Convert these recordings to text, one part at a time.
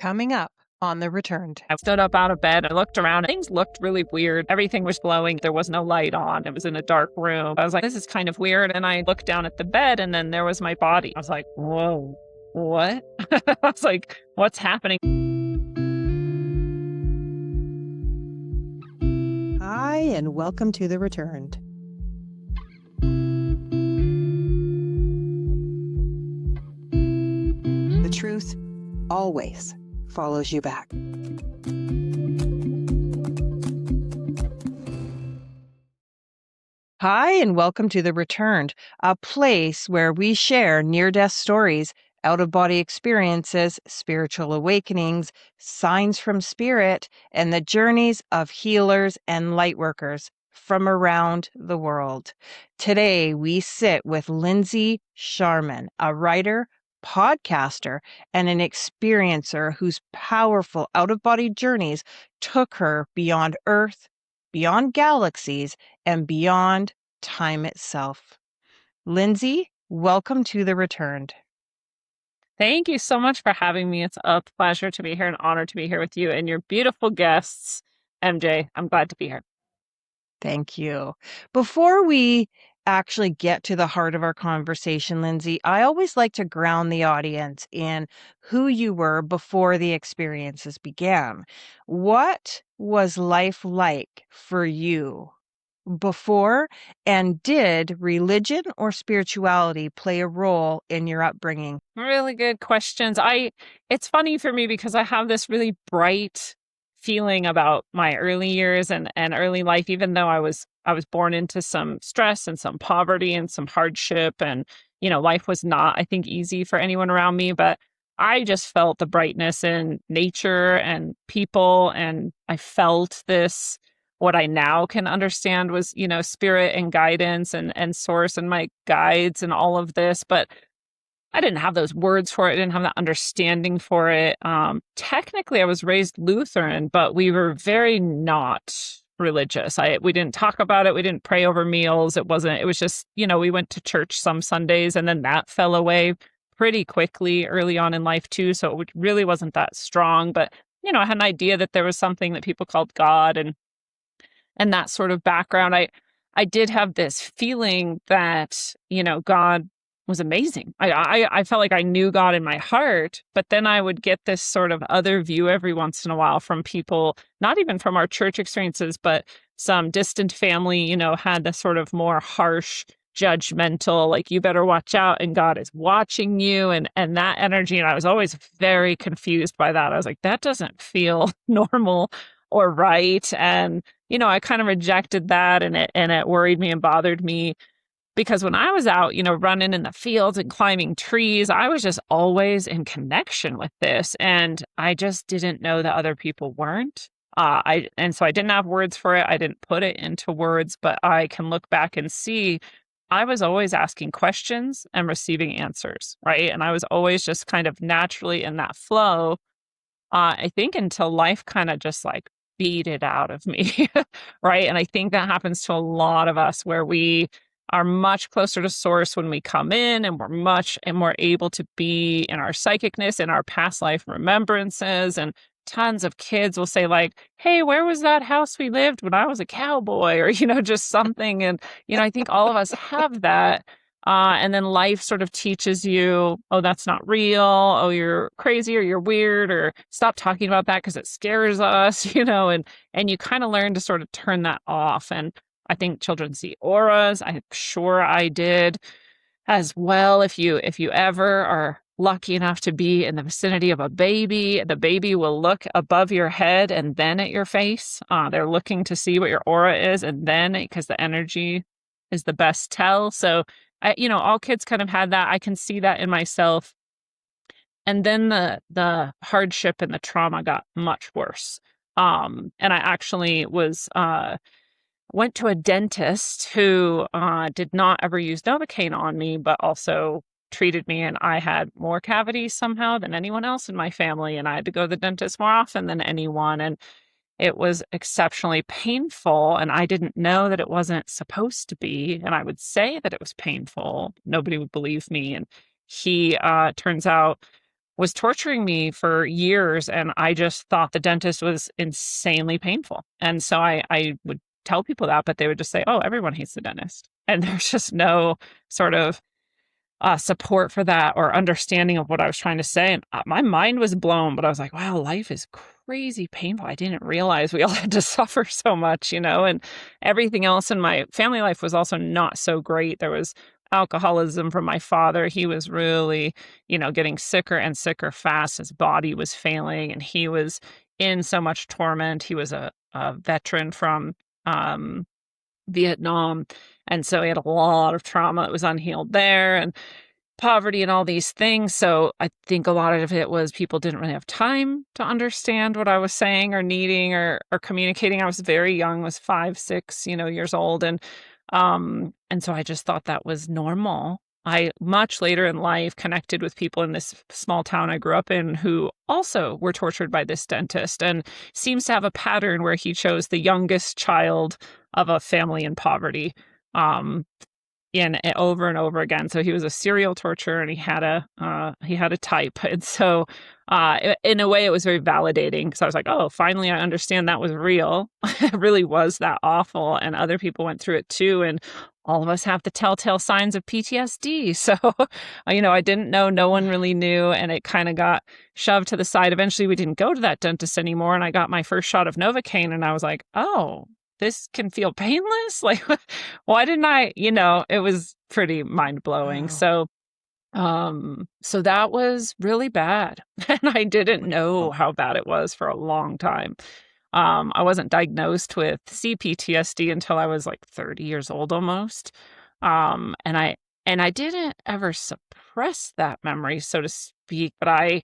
Coming up on The Returned. I stood up out of bed. I looked around. Things looked really weird. Everything was glowing. There was no light on. It was in a dark room. I was like, this is kind of weird. And I looked down at the bed and then there was my body. I was like, whoa, what? I was like, what's happening? Hi, and welcome to The Returned. The truth always follows you back. Hi, and welcome to The Returned, a place where we share near-death stories, out-of-body experiences, spiritual awakenings, signs from spirit, and the journeys of healers and lightworkers from around the world. Today, we sit with Lindsay Sharman, a writer, podcaster, and an experiencer whose powerful out-of-body journeys took her beyond Earth, beyond galaxies, and beyond time itself. Lindsay, welcome to The Returned. Thank you so much for having me. It's a pleasure to be here, an honor to be here with you and your beautiful guests. MJ, I'm glad to be here. Thank you. Before we actually get to the heart of our conversation, Lindsay, I always like to ground the audience in who you were before the experiences began. What was life like for you before, and did religion or spirituality play a role in your upbringing? Really good questions. It's funny for me because I have this really bright feeling about my early years and early life, even though I was born into some stress and some poverty and some hardship, and life was not, I think, easy for anyone around me, but I just felt the brightness in nature and people, and I felt this, what I now can understand was, spirit and guidance and source and my guides and all of this, but I didn't have those words for it. I didn't have that understanding for it. Technically, I was raised Lutheran, but we were very not religious. We didn't talk about it. We didn't pray over meals. It was just, we went to church some Sundays and then that fell away pretty quickly early on in life too. So it really wasn't that strong, but, I had an idea that there was something that people called God and that sort of background. I did have this feeling that, God was amazing. I felt like I knew God in my heart, but then I would get this sort of other view every once in a while from people, not even from our church experiences, but some distant family, had this sort of more harsh, judgmental, like, you better watch out and God is watching you, and that energy. And I was always very confused by that. I was like, that doesn't feel normal or right. And, I kind of rejected that, and it worried me and bothered me. Because when I was out, running in the fields and climbing trees, I was just always in connection with this. And I just didn't know that other people weren't. And so I didn't have words for it. I didn't put it into words, but I can look back and see I was always asking questions and receiving answers, right? And I was always just kind of naturally in that flow, I think, until life kind of just like beat it out of me, right? And I think that happens to a lot of us, where we are much closer to source when we come in, and we're much and more able to be in our psychicness, in our past life remembrances. And tons of kids will say, like, hey, where was that house we lived when I was a cowboy? Or, just something. And, I think all of us have that. And then life sort of teaches you, oh, that's not real. Oh, you're crazy, or you're weird, or stop talking about that because it scares us, and you kind of learn to sort of turn that off. And I think children see auras. I'm sure I did as well. If you ever are lucky enough to be in the vicinity of a baby, the baby will look above your head and then at your face. They're looking to see what your aura is, and then, because the energy is the best tell. So, all kids kind of had that. I can see that in myself. And then the hardship and the trauma got much worse. And I actually went to a dentist who did not ever use Novocaine on me, but also treated me, and I had more cavities somehow than anyone else in my family, and I had to go to the dentist more often than anyone, and it was exceptionally painful, and I didn't know that it wasn't supposed to be, and I would say that it was painful. Nobody would believe me, and he turns out was torturing me for years. And I just thought the dentist was insanely painful. And so I would tell people that, but they would just say, oh, everyone hates the dentist. And there's just no sort of support for that or understanding of what I was trying to say. And my mind was blown, but I was like, wow, life is crazy painful. I didn't realize we all had to suffer so much, and everything else in my family life was also not so great. There was alcoholism from my father. He was really, getting sicker and sicker fast. His body was failing and he was in so much torment. He was a veteran from Vietnam. And so he had a lot of trauma that was unhealed there and poverty and all these things. So I think a lot of it was people didn't really have time to understand what I was saying or needing or communicating. I was very young, was 5, 6, years old. And so I just thought that was normal. I much later in life connected with people in this small town I grew up in who also were tortured by this dentist, and seems to have a pattern where he chose the youngest child of a family in poverty, over and over again. So he was a serial torturer, and he had a type, and so in a way it was very validating because I was like, oh, finally I understand that was real. It really was that awful, and other people went through it too, and all of us have the telltale signs of PTSD. So, I didn't know, no one really knew, and it kind of got shoved to the side. Eventually we didn't go to that dentist anymore, and I got my first shot of Novocaine, and I was like, oh, this can feel painless? Like, why didn't I, it was pretty mind-blowing. Wow. So that was really bad. And I didn't know how bad it was for a long time. I wasn't diagnosed with CPTSD until I was like 30 years old almost. And I didn't ever suppress that memory, so to speak, but I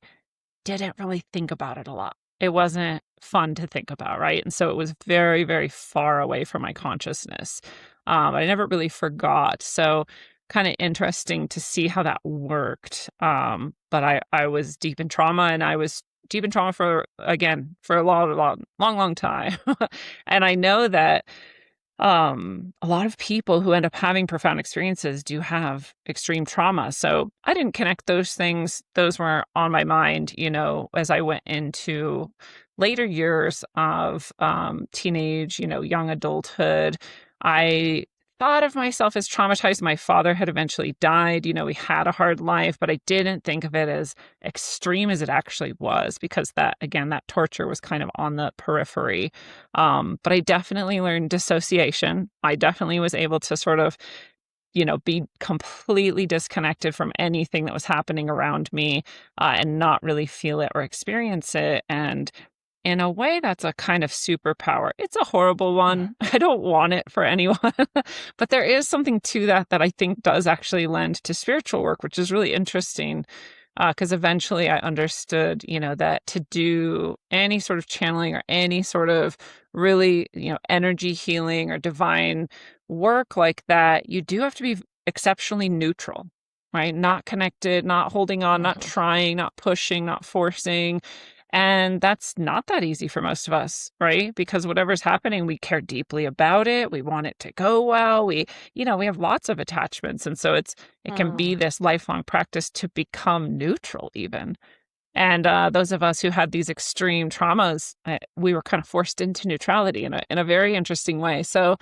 didn't really think about it a lot. It wasn't fun to think about, right? And so it was very, very far away from my consciousness. I never really forgot. So kind of interesting to see how that worked. But I was deep in trauma, and I was deep in trauma for a long time. And I know that a lot of people who end up having profound experiences do have extreme trauma. So I didn't connect those things. Those were on my mind, as I went into later years of teenage, young adulthood. I thought of myself as traumatized. My father had eventually died. We had a hard life, but I didn't think of it as extreme as it actually was, because that torture was kind of on the periphery. But I definitely learned dissociation. I definitely was able to sort of, be completely disconnected from anything that was happening around me, and not really feel it or experience it. And in a way, that's a kind of superpower. It's a horrible one. I don't want it for anyone. But there is something to that I think does actually lend to spiritual work, which is really interesting. Because eventually I understood, that to do any sort of channeling or any sort of really, energy healing or divine work like that, you do have to be exceptionally neutral, right? Not connected, not holding on, not trying, not pushing, not forcing. And that's not that easy for most of us, right? Because whatever's happening, we care deeply about it. We want it to go well. We have lots of attachments. And so it can be this lifelong practice to become neutral even. And those of us who had these extreme traumas, we were kind of forced into neutrality in a very interesting way. So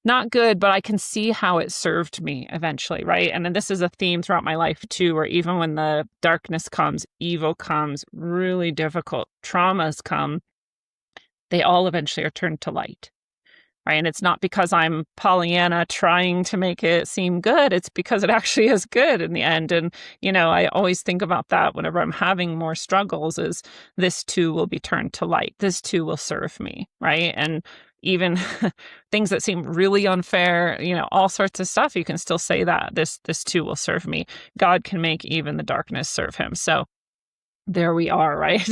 not good, but I can see how it served me eventually, right? And then this is a theme throughout my life too, where even when the darkness comes, evil comes, really difficult traumas come, they all eventually are turned to light, right? And it's not because I'm Pollyanna trying to make it seem good. It's because it actually is good in the end. And, I always think about that whenever I'm having more struggles, is this too will be turned to light. This too will serve me, right? And even things that seem really unfair, all sorts of stuff, you can still say that this too will serve me. God can make even the darkness serve him. So there we are, right?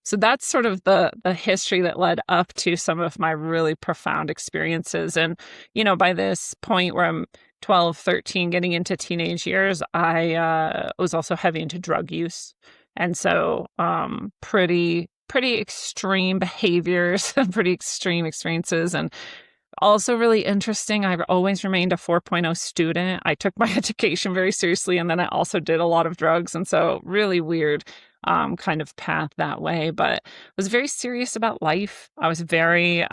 So that's sort of the history that led up to some of my really profound experiences. And, by this point where I'm 12, 13, getting into teenage years, I was also heavy into drug use. And so pretty extreme behaviors and pretty extreme experiences, and Also really interesting. I've always remained a 4.0 student. I took my education very seriously, and then I also did a lot of drugs. And so really weird kind of path that way, but was very serious about life. I was very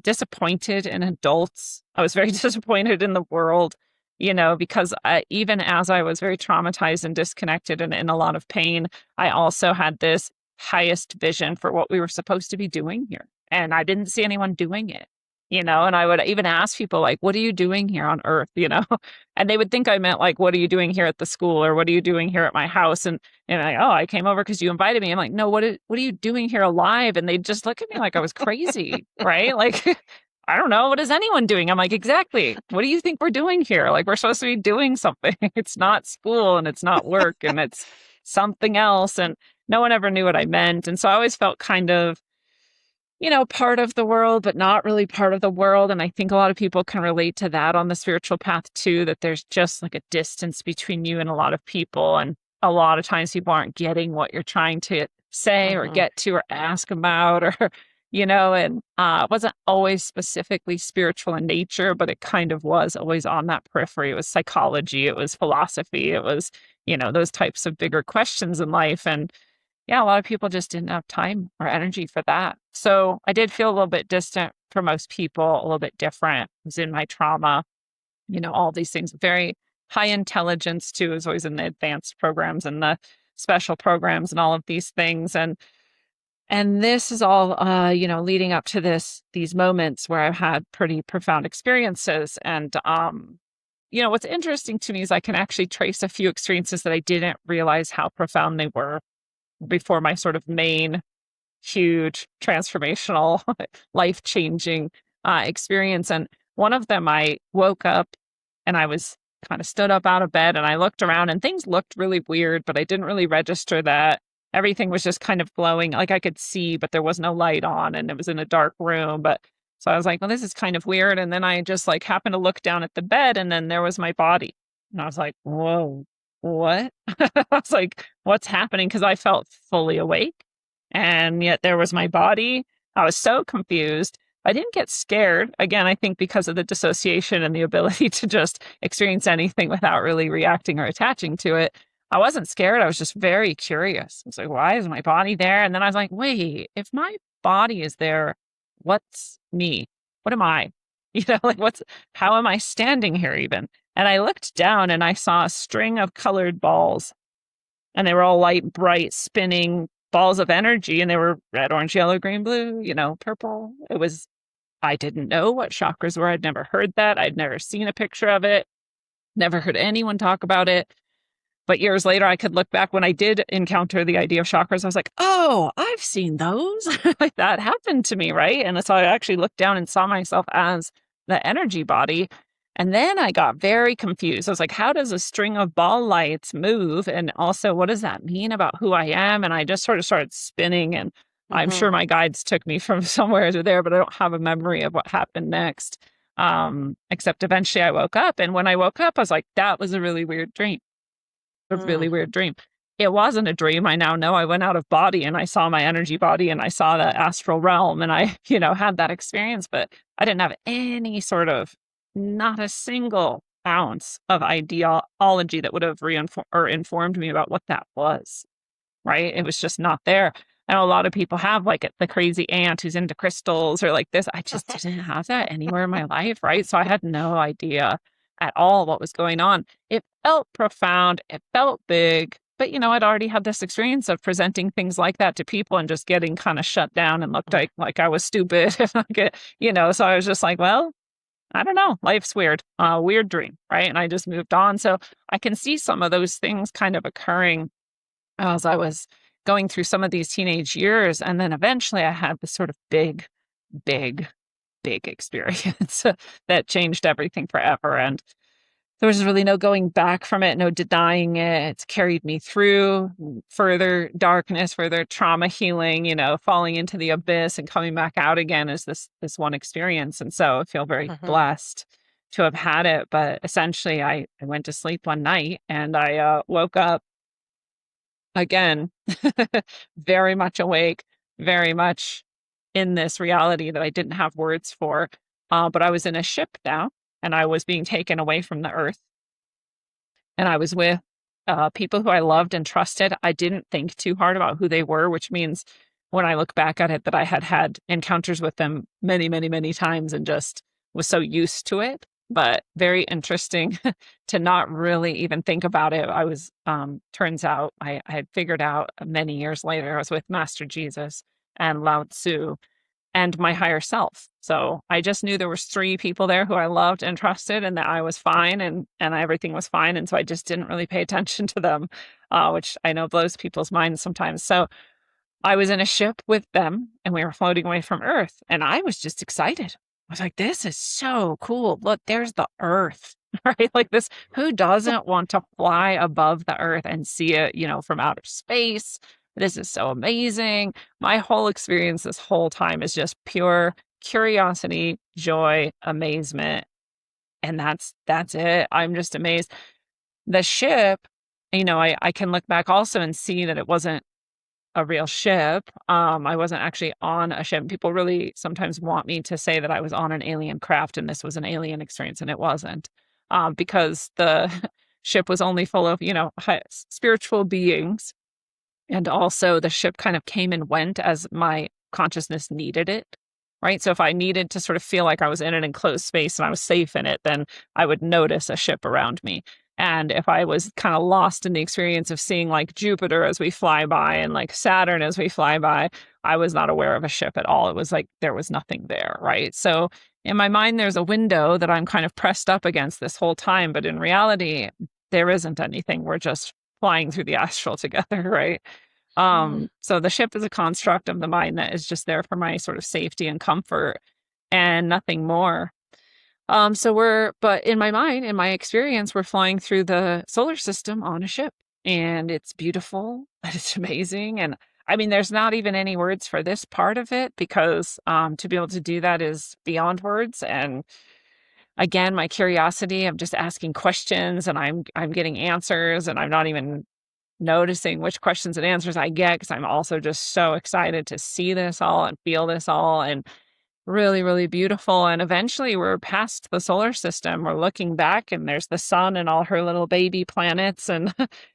disappointed in adults. I was very disappointed in the world, because even as I was very traumatized and disconnected and in a lot of pain, I also had this highest vision for what we were supposed to be doing here. And I didn't see anyone doing it, and I would even ask people like, what are you doing here on earth? And they would think I meant like, what are you doing here at the school? Or what are you doing here at my house? And like, oh, I came over because you invited me. I'm like, no, what are you doing here alive? And they'd just look at me like I was crazy, right? Like, I don't know. What is anyone doing? I'm like, exactly. What do you think we're doing here? Like, we're supposed to be doing something. It's not school and it's not work and it's something else. And no one ever knew what I meant. And so I always felt kind of, part of the world, but not really part of the world. And I think a lot of people can relate to that on the spiritual path too, that there's just like a distance between you and a lot of people. And a lot of times people aren't getting what you're trying to say or get to or ask about or, and it wasn't always specifically spiritual in nature, but it kind of was always on that periphery. It was psychology, it was philosophy, it was, those types of bigger questions in life. And yeah, a lot of people just didn't have time or energy for that. So I did feel a little bit distant for most people, a little bit different. I was in my trauma, all these things, very high intelligence too, is always in the advanced programs and the special programs and all of these things. And this is all, leading up to these moments where I've had pretty profound experiences. And, what's interesting to me is I can actually trace a few experiences that I didn't realize how profound they were before my sort of main huge transformational life-changing experience. And one of them, I woke up and I was kind of stood up out of bed and I looked around and things looked really weird, but I didn't really register that. Everything was just kind of glowing, like I could see, but there was no light on and it was in a dark room. But so I was like, well, this is kind of weird. And then I just like happened to look down at the bed and then there was my body. And I was like, whoa, what? I was like, what's happening? Because I felt fully awake. And yet there was my body. I was so confused. I didn't get scared. Again, I think because of the dissociation and the ability to just experience anything without really reacting or attaching to it. I wasn't scared. I was just very curious. I was like, why is my body there? And then I was like, wait, if my body is there, what's me? What am I? Like how am I standing here even? And I looked down and I saw a string of colored balls and they were all light, bright, spinning balls of energy. And they were red, orange, yellow, green, blue, purple. I didn't know what chakras were. I'd never heard that. I'd never seen a picture of it. Never heard anyone talk about it. But years later, I could look back when I did encounter the idea of chakras. I was like, oh, I've seen those. Like that happened to me, right? And so I actually looked down and saw myself as the energy body. And then I got very confused. I was like, how does a string of ball lights move? And also, what does that mean about who I am? And I just sort of started spinning. And I'm sure my guides took me from somewhere to there, but I don't have a memory of what happened next. Except eventually I woke up. And when I woke up, I was like, that was a really weird dream. A really weird dream. It wasn't a dream. I now know I went out of body and I saw my energy body and I saw the astral realm and I, had that experience, but I didn't have any sort of, not a single ounce of ideology that would have informed me about what that was, right? It was just not there. I know a lot of people have like the crazy aunt who's into crystals or like this. I just didn't have that anywhere in my life, right? So I had no idea at all what was going on. It felt profound. It felt big. But, I'd already had this experience of presenting things like that to people and just getting kind of shut down and looked like I was stupid. So I was just like, well, I don't know. Life's weird. Weird dream, right? And I just moved on. So I can see some of those things kind of occurring as I was going through some of these teenage years. And then eventually I had this sort of big experience that changed everything forever. And there was really no going back from it, no denying it. It's carried me through further darkness, further trauma healing, falling into the abyss and coming back out again is this one experience. And so I feel very blessed to have had it. But essentially I went to sleep one night and I woke up again, very much awake, very much in this reality that I didn't have words for. But I was in a ship now, and I was being taken away from the earth. And I was with people who I loved and trusted. I didn't think too hard about who they were, which means when I look back at it, that I had had encounters with them many, many, many times and just was so used to it. But very interesting to not really even think about it. I was, turns out, I had figured out many years later, I was with Master Jesus and Lao Tzu and my higher self. So I just knew there was 3 people there who I loved and trusted, and that I was fine, and everything was fine. And so I just didn't really pay attention to them, which I know blows people's minds sometimes. So I was in a ship with them, and we were floating away from Earth, and I was just excited. I was like, "This is so cool! Look, there's the Earth." Right? Like this, who doesn't want to fly above the Earth and see it, from outer space? This is so amazing. My whole experience this whole time is just pure curiosity, joy, amazement, and that's it. I'm just amazed. The ship, I can look back also and see that it wasn't a real ship. I wasn't actually on a ship. People really sometimes want me to say that I was on an alien craft and this was an alien experience, and it wasn't. Because the ship was only full of, spiritual beings. And also the ship kind of came and went as my consciousness needed it, right? So if I needed to sort of feel like I was in an enclosed space and I was safe in it, then I would notice a ship around me. And if I was kind of lost in the experience of seeing like Jupiter as we fly by and like Saturn as we fly by, I was not aware of a ship at all. It was like there was nothing there, right? So in my mind, there's a window that I'm kind of pressed up against this whole time. But in reality, there isn't anything. We're just flying through the astral together, right? So the ship is a construct of the mind that is just there for my sort of safety and comfort and nothing more. But in my mind, in my experience, we're flying through the solar system on a ship, and it's beautiful and it's amazing. And I mean, there's not even any words for this part of it because to be able to do that is beyond words. And again, my curiosity of just asking questions, and I'm getting answers, and I'm not even noticing which questions and answers I get because I'm also just so excited to see this all and feel this all, and really, really beautiful. And eventually we're past the solar system. We're looking back and there's the sun and all her little baby planets and,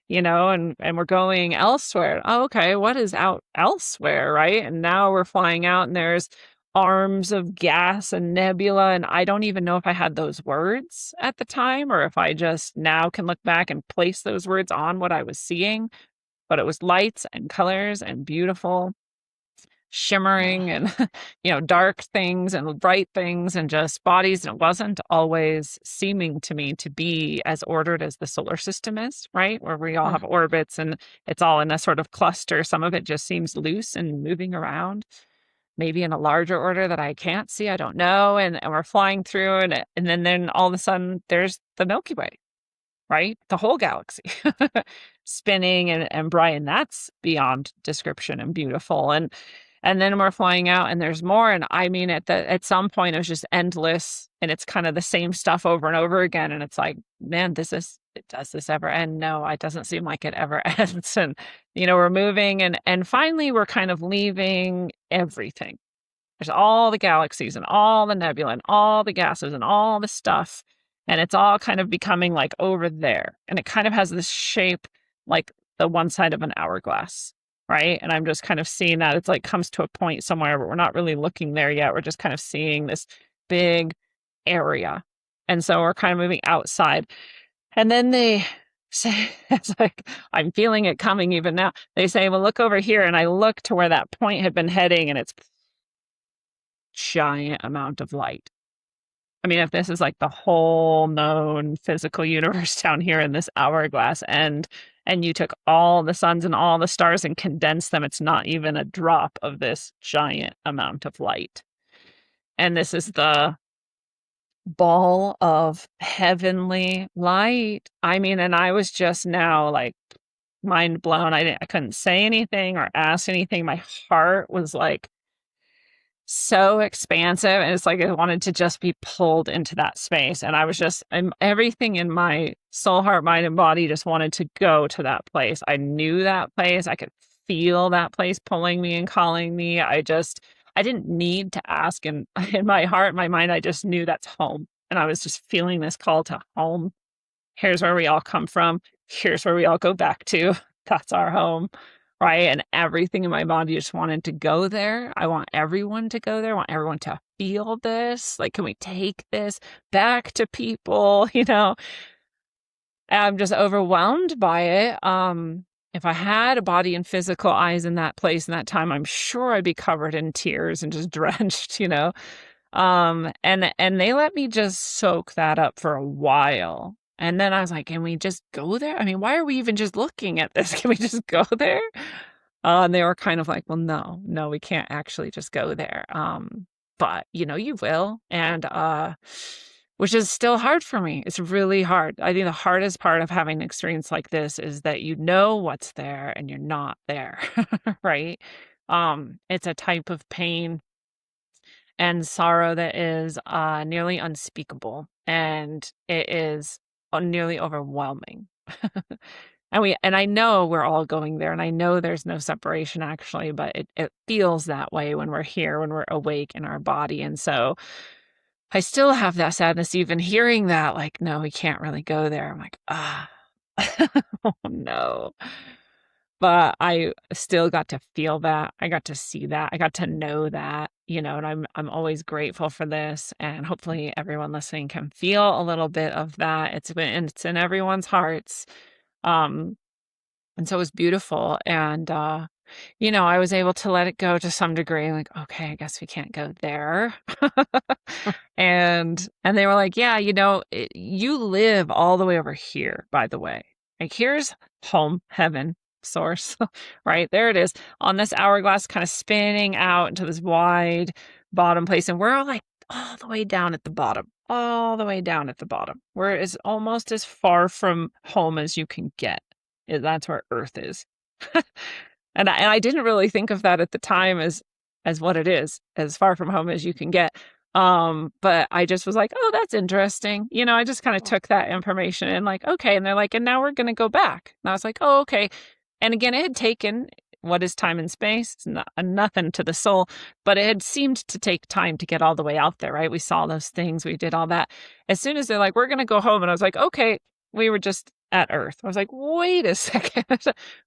and we're going elsewhere. Oh, okay. What is out elsewhere? Right. And now we're flying out and there's arms of gas and nebula. And I don't even know if I had those words at the time or if I just now can look back and place those words on what I was seeing. But it was lights and colors and beautiful, shimmering and dark things and bright things and just bodies. And it wasn't always seeming to me to be as ordered as the solar system is, right? Where we all have orbits and it's all in a sort of cluster. Some of it just seems loose and moving around, maybe in a larger order that I can't see. I don't know. And we're flying through and then all of a sudden there's the Milky Way, right? The whole galaxy spinning and bright. And that's beyond description and beautiful. And then we're flying out and there's more. And I mean, at some point it was just endless and it's kind of the same stuff over and over again. And it's like, man, does this ever end? No, it doesn't seem like it ever ends. And, we're moving and finally we're kind of leaving everything. There's all the galaxies and all the nebula and all the gases and all the stuff. And it's all kind of becoming like over there. And it kind of has this shape like the one side of an hourglass. Right. And I'm just kind of seeing that it's like comes to a point somewhere, but we're not really looking there yet. We're just kind of seeing this big area. And so we're kind of moving outside. And then they say, it's like, I'm feeling it coming even now. They say, well, look over here. And I look to where that point had been heading and it's giant amount of light. I mean, if this is like the whole known physical universe down here in this hourglass and you took all the suns and all the stars and condensed them, it's not even a drop of this giant amount of light. And this is the ball of heavenly light. I mean, and I was just now like mind blown. I couldn't say anything or ask anything. My heart was like so expansive and it's like I wanted to just be pulled into that space, and I was just everything in my soul, heart, mind, and body just wanted to go to that place. I knew that place. I could feel that place pulling me and calling me. I didn't need to ask. And in my heart, my mind, I just knew that's home. And I was just feeling this call to home. Here's where we all come from. Here's where we all go back to. That's our home. Right. And everything in my body just wanted to go there. I want everyone to go there. I want everyone to feel this. Like, can we take this back to people? I'm just overwhelmed by it. If I had a body and physical eyes in that place in that time, I'm sure I'd be covered in tears and just drenched. And they let me just soak that up for a while. And then I was like, can we just go there? I mean, why are we even just looking at this? Can we just go there? And they were kind of like, well, no, we can't actually just go there. But you will. And, which is still hard for me. It's really hard. I think the hardest part of having an experience like this is that you know what's there and you're not there, right? It's a type of pain and sorrow that is nearly unspeakable, and it is nearly overwhelming. And I know we're all going there, and I know there's no separation actually, but it feels that way when we're here, when we're awake in our body. And so I still have that sadness even hearing that, like, no, we can't really go there. I'm like, oh no. But I still got to feel that. I got to see that. I got to know that, and I'm always grateful for this. And hopefully everyone listening can feel a little bit of that. It's in everyone's hearts. And so it was beautiful. And I was able to let it go to some degree. Like, okay, I guess we can't go there. And they were like, yeah, you live all the way over here, by the way. Like, here's home, heaven, source, right? There it is on this hourglass, kind of spinning out into this wide bottom place. And we're all like all the way down at the bottom, all the way down at the bottom, where it's almost as far from home as you can get. That's where Earth is. And I didn't really think of that at the time as what it is, as far from home as you can get. But I just was like, oh, that's interesting. I just kind of took that information and like, okay. And they're like, and now we're going to go back. And I was like, oh, okay. And again, it had taken, what is time and space? It's nothing to the soul, but it had seemed to take time to get all the way out there, right? We saw those things, we did all that. As soon as they're like, we're going to go home. And I was like, okay, we were just at Earth. I was like, wait a second.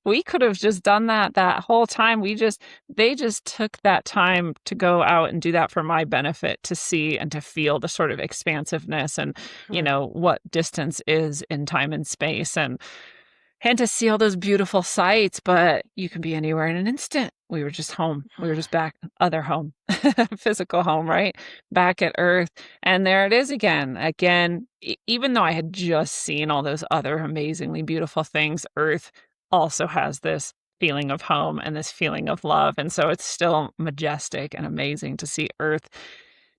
We could have just done that whole time. They just took that time to go out and do that for my benefit, to see and to feel the sort of expansiveness and, what distance is in time and space, and to see all those beautiful sights. But you can be anywhere in an instant. We were just home. We were just back, other home, physical home, right? Back at Earth. And there it is again. Even though I had just seen all those other amazingly beautiful things, Earth also has this feeling of home and this feeling of love. And so it's still majestic and amazing to see Earth.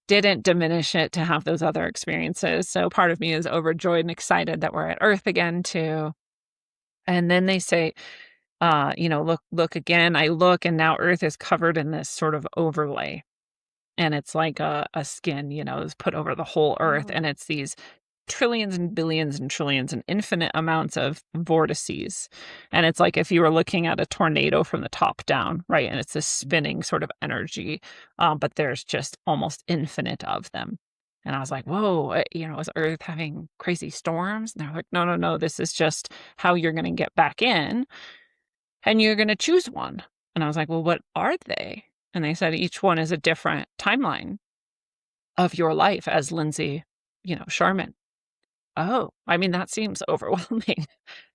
Didn't diminish it to have those other experiences. So part of me is overjoyed and excited that we're at Earth again too. And then they say, look again. I look, and now Earth is covered in this sort of overlay. And it's like a skin, is put over the whole Earth. And it's these trillions and billions and trillions and infinite amounts of vortices. And it's like if you were looking at a tornado from the top down, right? And it's this spinning sort of energy, but there's just almost infinite of them. And I was like, whoa, is Earth having crazy storms? And they're like, no, this is just how you're going to get back in, and you're going to choose one. And I was like, well, what are they? And they said each one is a different timeline of your life as Lindsay, Sharman. Oh, I mean, that seems overwhelming.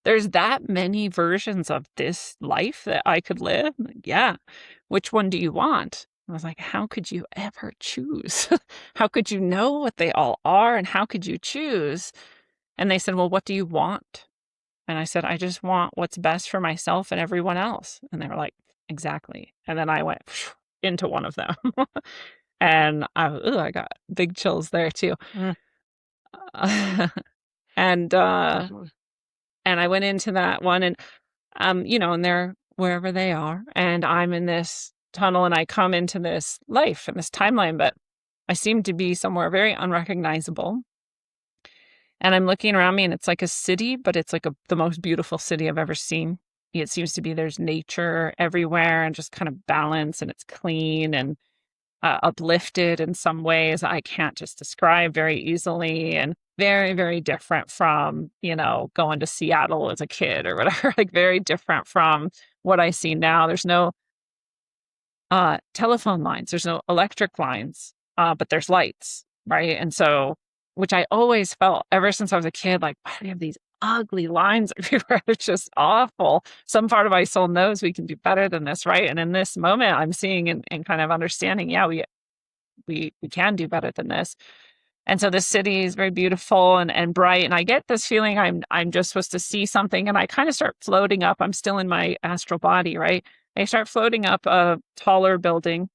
There's that many versions of this life that I could live. Yeah. Which one do you want? I was like, how could you ever choose? How could you know what they all are? And how could you choose? And they said, well, what do you want? And I said, I just want what's best for myself and everyone else. And they were like, exactly. And then I went into one of them. And I got big chills there too. And I went into that one, and and they're wherever they are, and I'm in this tunnel, and I come into this life and this timeline, but I seem to be somewhere very unrecognizable. And I'm looking around me, and it's like a city, but it's like the most beautiful city I've ever seen. It seems to be there's nature everywhere and just kind of balance, and it's clean, and uplifted in some ways I can't just describe very easily, and very, very different from, going to Seattle as a kid or whatever, like very different from what I see now. There's no telephone lines, there's no electric lines, but there's lights, right? And so, which I always felt ever since I was a kid, like, why do we have these ugly lines everywhere? It's just awful. Some part of my soul knows we can do better than this, right? And in this moment, I'm seeing and kind of understanding, yeah, we can do better than this. And so this city is very beautiful and bright. And I get this feeling I'm just supposed to see something, and I kind of start floating up. I'm still in my astral body, right? I start floating up a taller building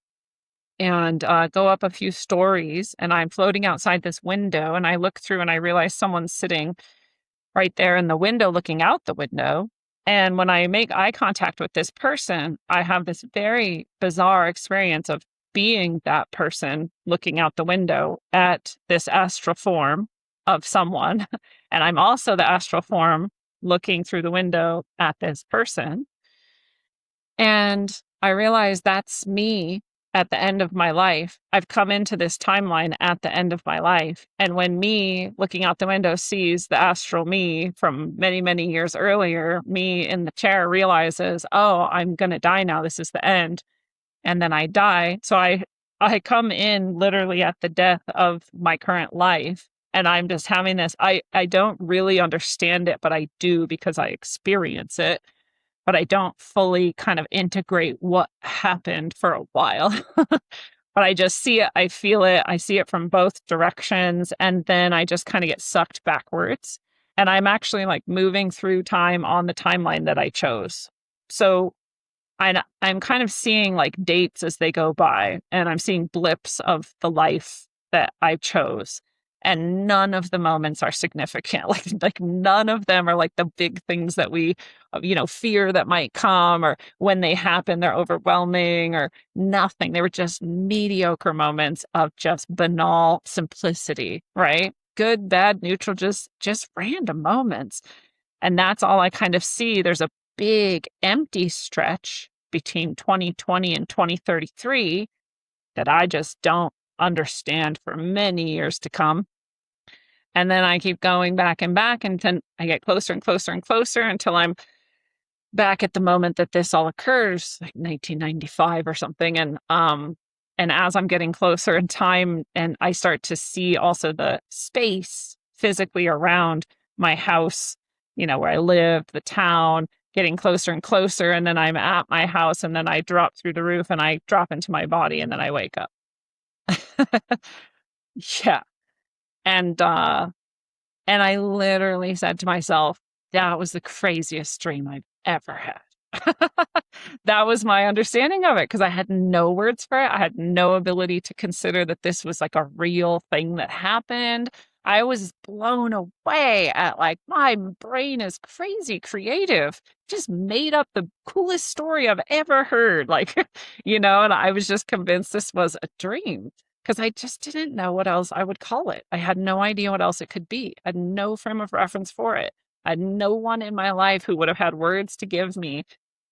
and go up a few stories, and I'm floating outside this window, and I look through and I realize someone's sitting right there in the window looking out the window. And when I make eye contact with this person, I have this very bizarre experience of being that person looking out the window at this astral form of someone. And I'm also the astral form looking through the window at this person. And I realize that's me at the end of my life. I've come into this timeline at the end of my life. And when me looking out the window sees the astral me from many, many years earlier, me in the chair realizes, oh, I'm going to die now. This is the end. And then I die. So I come in literally at the death of my current life. And I'm just having this, I don't really understand it, but I do because I experience it. But I don't fully kind of integrate what happened for a while. But I just see it, I feel it, I see it from both directions, and then I just kind of get sucked backwards. And I'm actually like moving through time on the timeline that I chose. So I'm kind of seeing like dates as they go by, and I'm seeing blips of the life that I chose. And none of the moments are significant. Like none of them are like the big things that we, fear that might come, or when they happen, they're overwhelming or nothing. They were just mediocre moments of just banal simplicity, right? Good, bad, neutral, just random moments. And that's all I kind of see. There's a big empty stretch between 2020 and 2033 that I just don't understand for many years to come. And then I keep going back and back, and then I get closer and closer and closer until I'm back at the moment that this all occurs, like 1995 or something. And as I'm getting closer in time, and I start to see also the space physically around my house, where I live, the town, getting closer and closer. And then I'm at my house, and then I drop through the roof and I drop into my body, and then I wake up. Yeah. And I literally said to myself, that was the craziest dream I've ever had. That was my understanding of it, because I had no words for it. I had no ability to consider that this was like a real thing that happened. I was blown away at like, my brain is crazy creative. Just made up the coolest story I've ever heard. Like, and I was just convinced this was a dream, because I just didn't know what else I would call it. I had no idea what else it could be. I had no frame of reference for it. I had no one in my life who would have had words to give me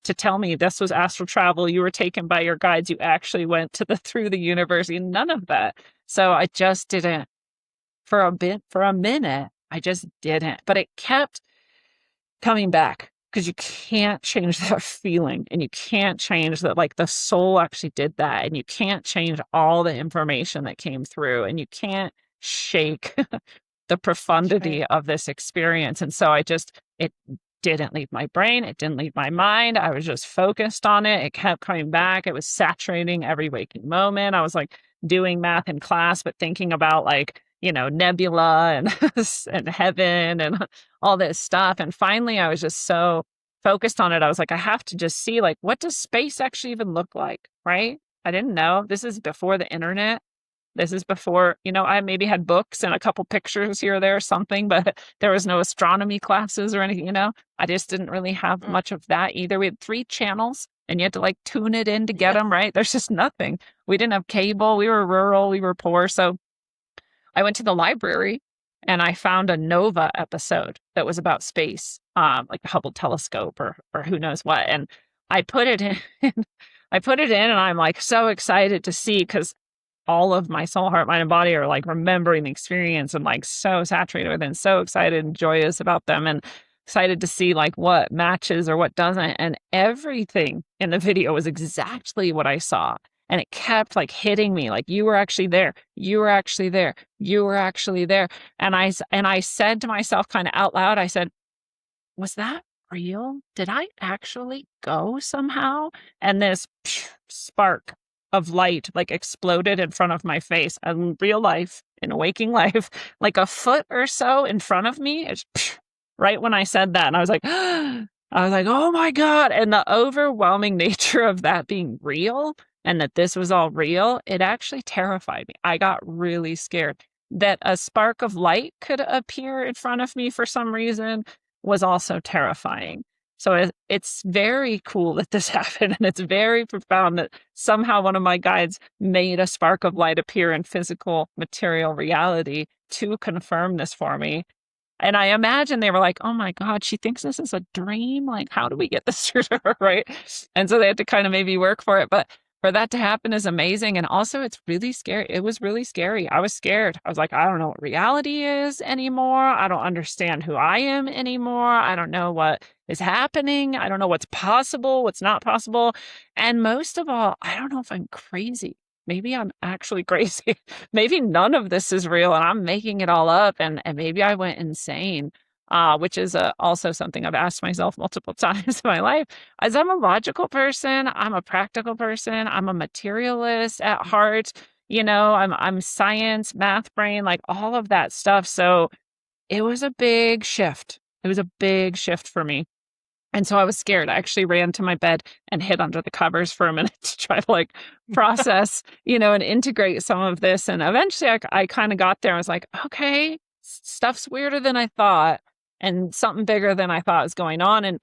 to tell me this was astral travel. You were taken by your guides. You actually went through the universe. None of that. So I just didn't. For a minute, I just didn't. But it kept coming back, because you can't change that feeling, and you can't change that, like, the soul actually did that, and you can't change all the information that came through, and you can't shake the profundity of this experience. And so it didn't leave my brain. It didn't leave my mind. I was just focused on it. It kept coming back. It was saturating every waking moment. I was like doing math in class, but thinking about like, nebula and and heaven and all this stuff. And finally, I was just so focused on it. I was like, I have to just see, like, what does space actually even look like, right? I didn't know. This is before the internet. This is before, I maybe had books and a couple pictures here or there or something, but there was no astronomy classes or anything, I just didn't really have much of that either. We had 3 channels, and you had to like tune it in to get them, right? There's just nothing. We didn't have cable. We were rural. We were poor. So I went to the library and I found a Nova episode that was about space, like the Hubble telescope or who knows what. And I put it in, and I'm like so excited to see, because all of my soul, heart, mind, and body are like remembering the experience and like so saturated with it and so excited and joyous about them and excited to see like what matches or what doesn't. And everything in the video was exactly what I saw. And it kept like hitting me like, you were actually there. You were actually there. You were actually there. And I said to myself kind of out loud, I said, was that real? Did I actually go somehow? And this spark of light like exploded in front of my face in real life, in a waking life, like a foot or so in front of me. It's right when I said that. And I was like, oh my God. And the overwhelming nature of that being real and that this was all real, it actually terrified me. I got really scared that a spark of light could appear in front of me for some reason was also terrifying. So it's very cool that this happened, and it's very profound that somehow one of my guides made a spark of light appear in physical material reality to confirm this for me. And I imagine they were like, oh my God, she thinks this is a dream. Like, how do we get this through to her? Right. And so they had to kind of maybe work for it. But for that to happen is amazing. And also, it's really scary. It was really scary. I was scared. I was like, I don't know what reality is anymore. I don't understand who I am anymore. I don't know what is happening. I don't know what's possible, what's not possible. And most of all, I don't know if I'm crazy. Maybe I'm actually crazy. Maybe none of this is real and I'm making it all up. And maybe I went insane, which is also something I've asked myself multiple times in my life. As I'm a logical person, I'm a practical person, I'm a materialist at heart. I'm science, math brain, like all of that stuff. So it was a big shift. It was a big shift for me. And so I was scared. I actually ran to my bed and hid under the covers for a minute to try to like process, and integrate some of this. And eventually I kind of got there. I was like, okay, stuff's weirder than I thought and something bigger than I thought was going on. And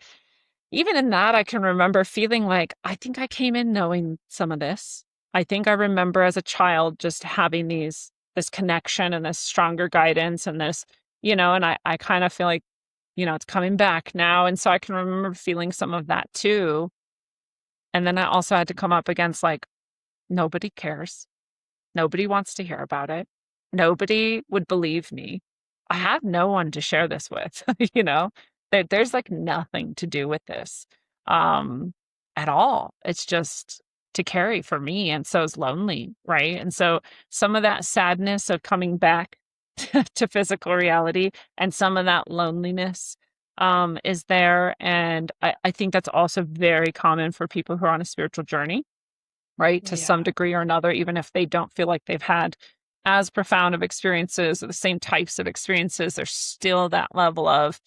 even in that, I can remember feeling like, I think I came in knowing some of this. I think I remember as a child just having this connection and this stronger guidance and this, and I kind of feel like, it's coming back now. And so I can remember feeling some of that too. And then I also had to come up against like, nobody cares. Nobody wants to hear about it. Nobody would believe me. I have no one to share this with, there's like nothing to do with this at all. It's just to carry for me. And so it's lonely. Right. And so some of that sadness of coming back to physical reality and some of that loneliness is there. And I think that's also very common for people who are on a spiritual journey, right? To some degree or another, even if they don't feel like they've had as profound of experiences or the same types of experiences, there's still that level of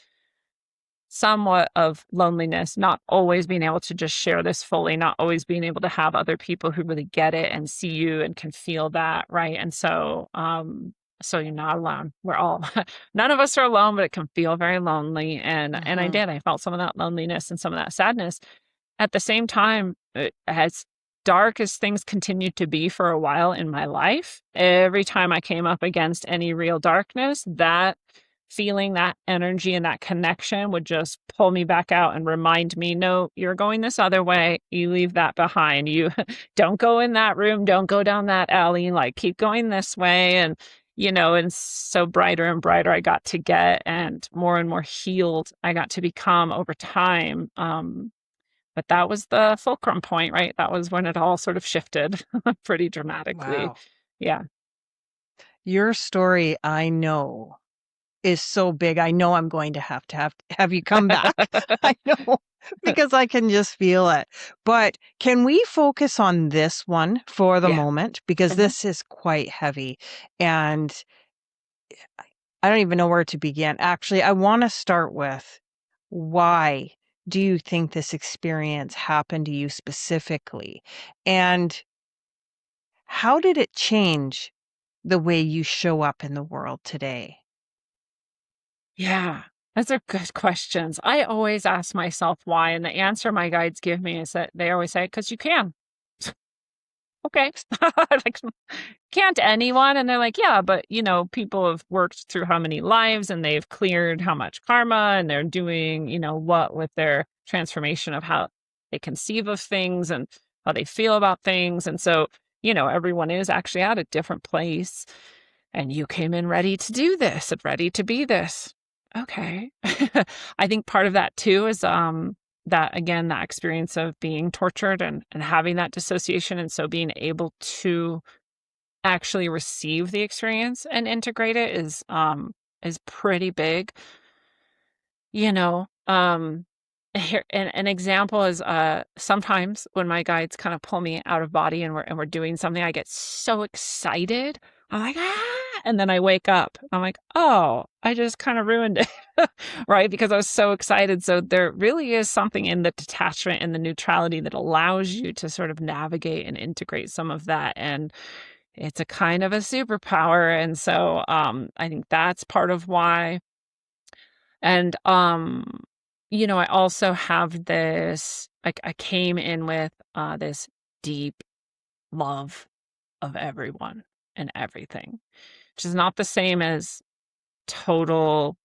somewhat of loneliness, not always being able to just share this fully, not always being able to have other people who really get it and see you and can feel that, right? And so you're not alone. We're all, none of us are alone, but it can feel very lonely. And I felt some of that loneliness and some of that sadness. At the same time, as dark as things continued to be for a while in my life, every time I came up against any real darkness, that feeling, that energy and that connection would just pull me back out and remind me, no, you're going this other way. You leave that behind. You don't go in that room. Don't go down that alley. Like, keep going this way. And so brighter and brighter I got to get and more healed I got to become over time. But that was the fulcrum point, right? That was when it all sort of shifted pretty dramatically. Wow. Yeah. Your story, I know, is so big. I know I'm going to have you come back. I know, because I can just feel it. But can we focus on this one for the moment? Because this is quite heavy. And I don't even know where to begin. Actually, I want to start with, why do you think this experience happened to you specifically? And how did it change the way you show up in the world today? Yeah, those are good questions. I always ask myself why, and the answer my guides give me is that they always say, because you can. Okay. Like, can't anyone? And they're like, yeah, but people have worked through how many lives and they've cleared how much karma and they're doing, what with their transformation of how they conceive of things and how they feel about things. And so, everyone is actually at a different place, and you came in ready to do this and ready to be this. Okay. I think part of that too is that, again, that experience of being tortured and having that dissociation, and so being able to actually receive the experience and integrate it is pretty big. You know, here an example is sometimes when my guides kind of pull me out of body and we're doing something, I get so excited. I'm like, ah, and then I wake up. I'm like, oh, I just kind of ruined it. Right? Because I was so excited. So there really is something in the detachment and the neutrality that allows you to sort of navigate and integrate some of that. And it's a kind of a superpower. And so I think that's part of why. And I also have this, like, I came in with this deep love of everyone and everything, which is not the same as total.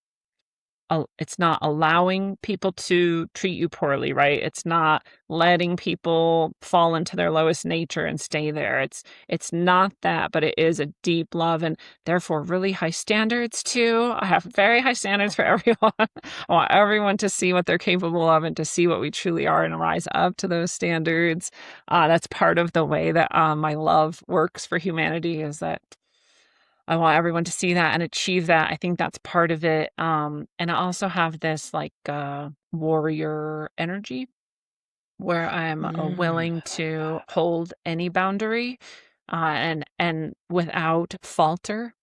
It's not allowing people to treat you poorly, right? It's not letting people fall into their lowest nature and stay there. It's not that, but it is a deep love, and therefore really high standards too. I have very high standards for everyone. I want everyone to see what they're capable of and to see what we truly are and rise up to those standards. That's part of the way that my love works for humanity, is that I want everyone to see that and achieve that. I think that's part of it. And I also have this like warrior energy where I'm willing to hold any boundary and without falter.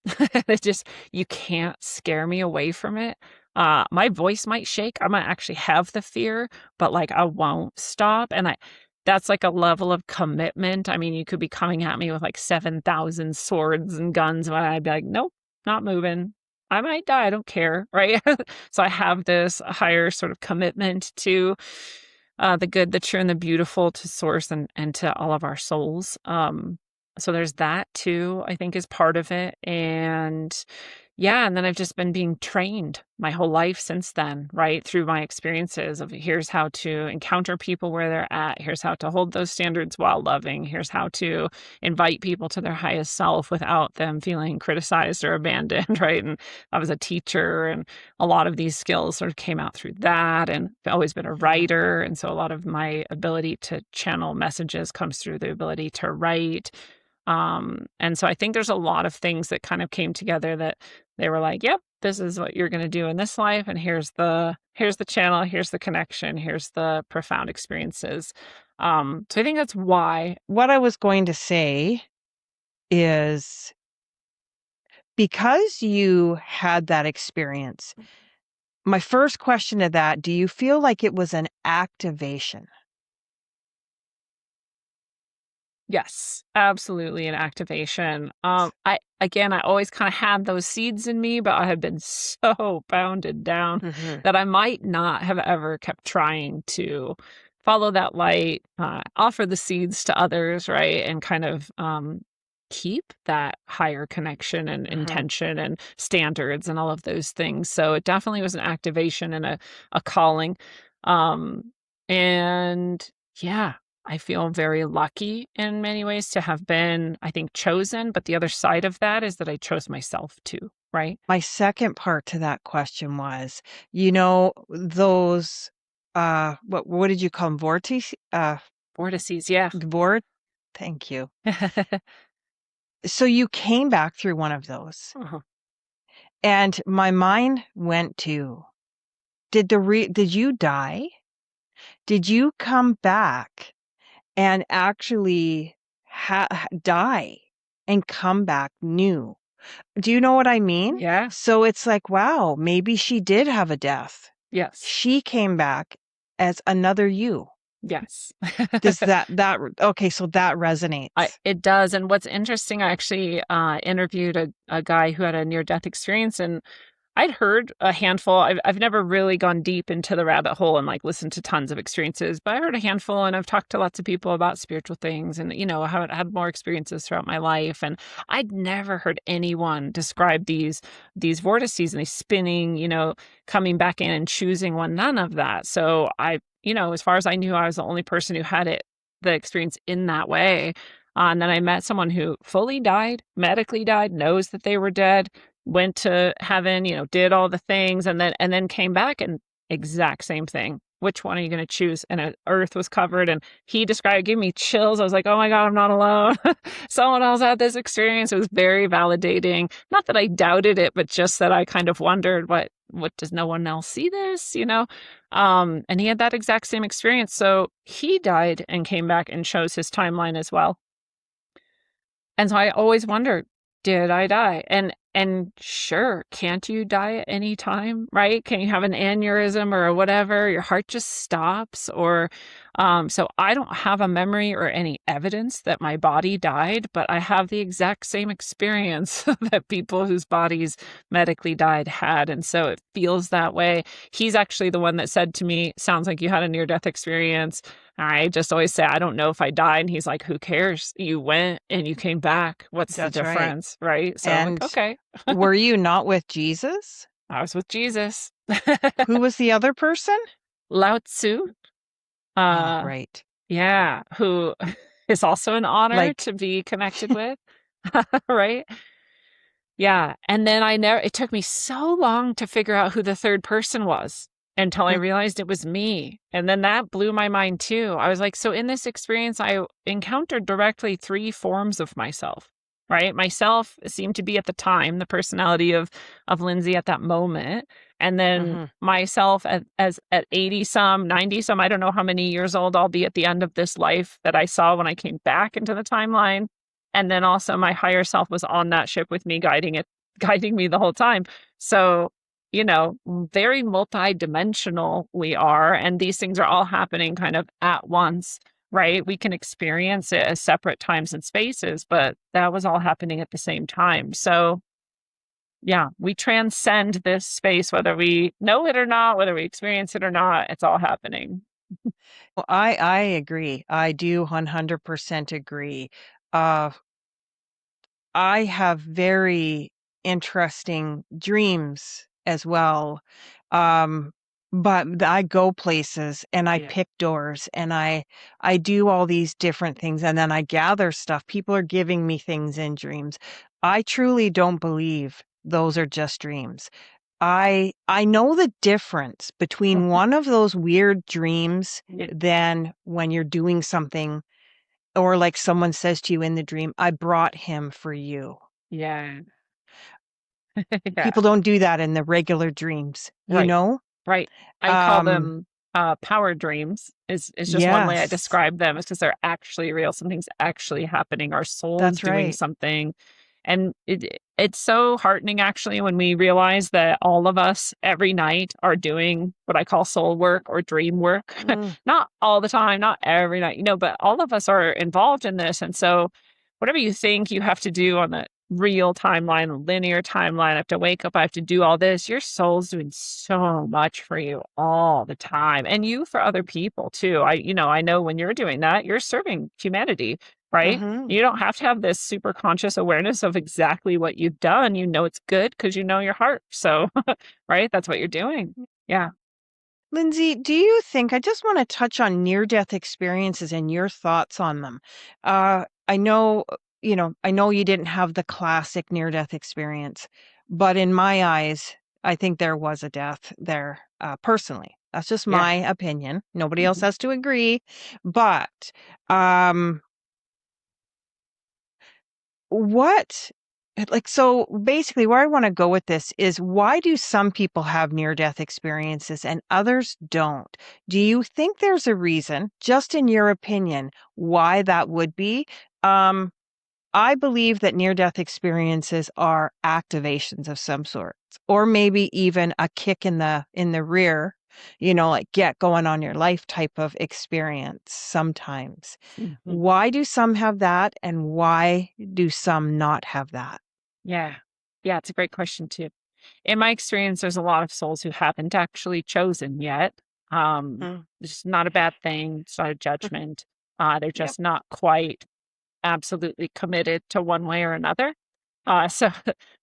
It just, you can't scare me away from it. My voice might shake. I might actually have the fear, but like I won't stop. And that's like a level of commitment. I mean, you could be coming at me with like 7,000 swords and guns, and I'd be like, nope, not moving. I might die. I don't care. Right. So I have this higher sort of commitment to the good, the true, and the beautiful, to source and to all of our souls. So there's that too, I think, is part of it. And yeah, and then I've just been being trained my whole life since then, right? Through my experiences of here's how to encounter people where they're at. Here's how to hold those standards while loving. Here's how to invite people to their highest self without them feeling criticized or abandoned, right? And I was a teacher, and a lot of these skills sort of came out through that. And I've always been a writer. And so a lot of my ability to channel messages comes through the ability to write. And so I think there's a lot of things that kind of came together that they were like, yep, this is what you're going to do in this life. And here's the channel, here's the connection, here's the profound experiences. So I think that's why. What I was going to say is, because you had that experience, my first question to that, do you feel like it was an activation? Yes, absolutely, an activation. I always kind of had those seeds in me, but I had been so bounded down that I might not have ever kept trying to follow that light, offer the seeds to others, right? And kind of keep that higher connection and intention and standards and all of those things. So it definitely was an activation and a calling. And yeah, I feel very lucky in many ways to have been, I think, chosen. But the other side of that is that I chose myself too, right? My second part to that question was, those, what did you call them? Vortices? Vortices, yeah. Thank you. So you came back through one of those. And my mind went to, did you die? Did you come back and actually die and come back new? Do you know what I mean? Yeah. So it's like, wow, maybe she did have a death. Yes. She came back as another you. Yes. Does okay, so that resonates. It does. And what's interesting, I actually interviewed a guy who had a near-death experience, and I'd heard a handful. I've never really gone deep into the rabbit hole and like listened to tons of experiences, but I heard a handful, and I've talked to lots of people about spiritual things, and I have had more experiences throughout my life, and I'd never heard anyone describe these vortices and these spinning, coming back in and choosing one. None of that. So as far as I knew, I was the only person who had the experience in that way. And then I met someone who fully died, medically died, knows that they were dead, went to heaven, did all the things, and then came back and exact same thing. Which one are you going to choose? And earth was covered, and he gave me chills. I was like, oh my God, I'm not alone. Someone else had this experience. It was very validating. Not that I doubted it, but just that I kind of wondered, what does no one else see this, and he had that exact same experience. So he died and came back and chose his timeline as well. And so I always wondered, did I die? And sure, can't you die at any time, right? Can you have an aneurysm or whatever? Your heart just stops, or so I don't have a memory or any evidence that my body died, but I have the exact same experience that people whose bodies medically died had. And so it feels that way. He's actually the one that said to me, sounds like you had a near-death experience. I just always say, I don't know if I died. And he's like, who cares? You went and you came back. What's the difference? Right. So I'm like, okay. Were you not with Jesus? I was with Jesus. Who was the other person? Lao Tzu. Right. Yeah. Who is also an honor to be connected with. Right. Yeah. And then it took me so long to figure out who the third person was, until I realized it was me. And then that blew my mind too. I was like, so in this experience, I encountered directly 3 forms of myself, right? Myself seemed to be at the time, the personality of Lindsay at that moment. And then myself at 80 some, 90 some, I don't know how many years old I'll be at the end of this life that I saw when I came back into the timeline. And then also my higher self was on that ship with me, guiding me the whole time. So very multi-dimensional we are, and these things are all happening kind of at once, right? We can experience it as separate times and spaces, but that was all happening at the same time. So yeah, we transcend this space, whether we know it or not, whether we experience it or not, it's all happening. Well, I agree. I do 100% agree. I have very interesting dreams as well. But I go places and I pick doors and I do all these different things and then I gather stuff. People are giving me things in dreams. I truly don't believe those are just dreams. I know the difference between one of those weird dreams than when you're doing something, or like someone says to you in the dream, I brought him for you. Yeah. People don't do that in the regular dreams, Right. know? Right. I call them power dreams is just one way I describe them, is because they're actually real. Something's actually happening. Our soul's doing something. And it's so heartening, actually, when we realize that all of us every night are doing what I call soul work or dream work. Not all the time, not every night, but all of us are involved in this. And so whatever you think you have to do on the real timeline, the linear timeline, I have to wake up, I have to do all this, your soul's doing so much for you all the time, and you for other people too. I know when you're doing that, you're serving humanity, right? You don't have to have this super conscious awareness of exactly what you've done. It's good because you know your heart. So, right, that's what you're doing. Yeah. Lindsay, do you think, I just want to touch on near-death experiences and your thoughts on them. I know you didn't have the classic near-death experience, but in my eyes, I think there was a death there, personally. That's just my opinion. Nobody else has to agree. But so basically where I want to go with this is, why do some people have near-death experiences and others don't? Do you think there's a reason, just in your opinion, why that would be? I believe that near-death experiences are activations of some sort, or maybe even a kick in the rear, like get going on your life type of experience sometimes. Why do some have that, and why do some not have that? Yeah. Yeah, it's a great question too. In my experience, there's a lot of souls who haven't actually chosen yet. It's not a bad thing. It's not a judgment. They're just not quite absolutely committed to one way or another. So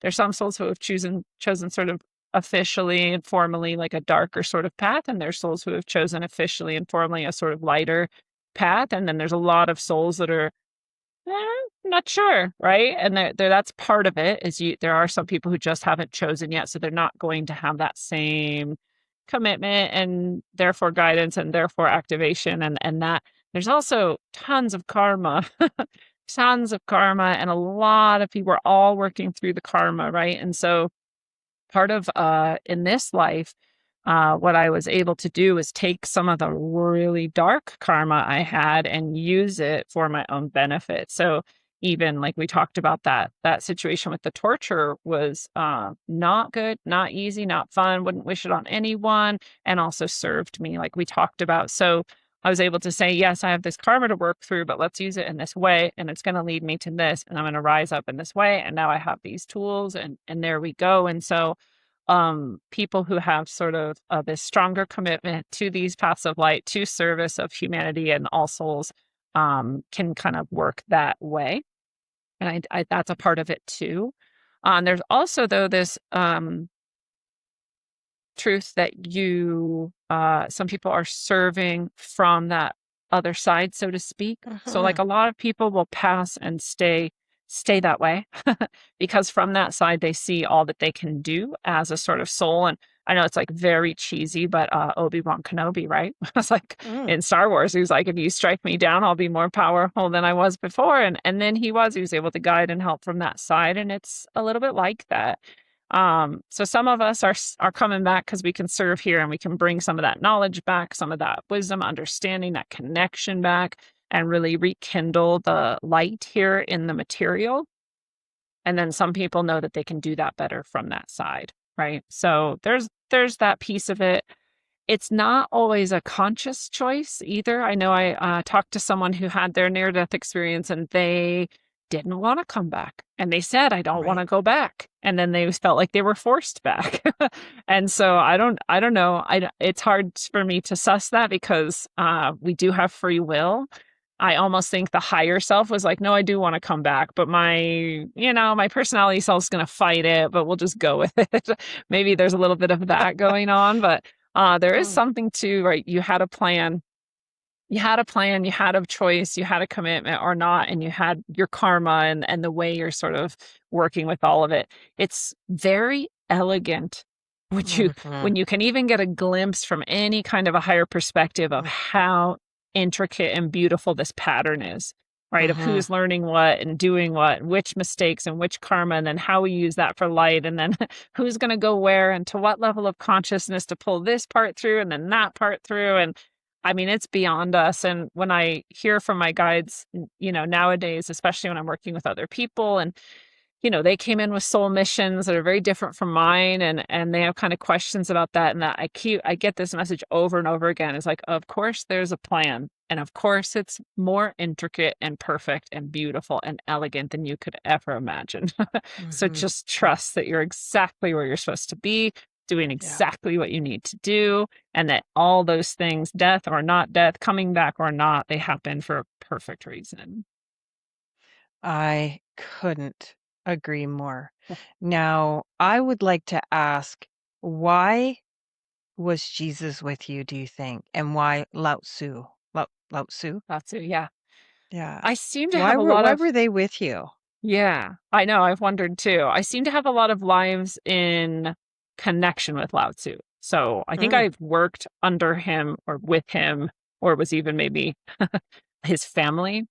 there's some souls who have chosen sort of officially and formally like a darker sort of path, and there's souls who have chosen officially and formally a sort of lighter path. And then there's a lot of souls that are Not sure, right? And that's part of it. There are some people who just haven't chosen yet, so they're not going to have that same commitment and therefore guidance and therefore activation, and that there's also tons of karma, tons of karma, and a lot of people are all working through the karma, right? And so part of in this life, what I was able to do is take some of the really dark karma I had and use it for my own benefit. So even like we talked about, that situation with the torture was not good, not easy, not fun, wouldn't wish it on anyone, and also served me, like we talked about. So I was able to say, yes, I have this karma to work through, but let's use it in this way, and it's going to lead me to this, and I'm going to rise up in this way, and now I have these tools, and there we go. And so people who have sort of this stronger commitment to these paths of light, to service of humanity and all souls, can kind of work that way. And I that's a part of it too. There's also, though, this truth that some people are serving from that other side, so to speak. So like a lot of people will pass and stay that way because from that side they see all that they can do as a sort of soul. And I know it's like very cheesy, but Obi-Wan Kenobi, right? It's like in Star Wars, he was like, if you strike me down, I'll be more powerful than I was before. And then he was able to guide and help from that side. And it's a little bit like that. So some of us are coming back because we can serve here and we can bring some of that knowledge back, some of that wisdom, understanding, that connection back, and really rekindle the light here in the material. And then some people know that they can do that better from that side, right? So there's that piece of it. It's not always a conscious choice either. I know I talked to someone who had their near-death experience and they didn't want to come back. And they said, I don't want to go back. And then they felt like they were forced back. And so I don't know. It's hard for me to suss that because we do have free will. I almost think the higher self was like, no, I do want to come back, but my personality self is going to fight it, but we'll just go with it. Maybe there's a little bit of that going on, but there is something to, right? You had a plan, you had a choice, you had a commitment or not, and you had your karma and the way you're sort of working with all of it. It's very elegant when you can even get a glimpse from any kind of a higher perspective of how intricate and beautiful this pattern is, right? Of who's learning what and doing what, which mistakes and which karma, and then how we use that for light, and then who's going to go where and to what level of consciousness to pull this part through and then that part through. And I mean, it's beyond us. And when I hear from my guides, nowadays, especially when I'm working with other people, and they came in with soul missions that are very different from mine, and they have kind of questions about that. And that I get this message over and over again. It's like, of course there's a plan. And of course it's more intricate and perfect and beautiful and elegant than you could ever imagine. So just trust that you're exactly where you're supposed to be, doing exactly what you need to do. And that all those things, death or not death, coming back or not, they happen for a perfect reason. I couldn't agree more. Now, I would like to ask, why was Jesus with you, do you think? And why Lao Tzu? Lao Tzu? Lao Tzu, yeah. Yeah. I seem to have a lot Why of... were they with you? Yeah, I know. I've wondered too. I seem to have a lot of lives in connection with Lao Tzu. So I think I've worked under him or with him, or it was even maybe his family.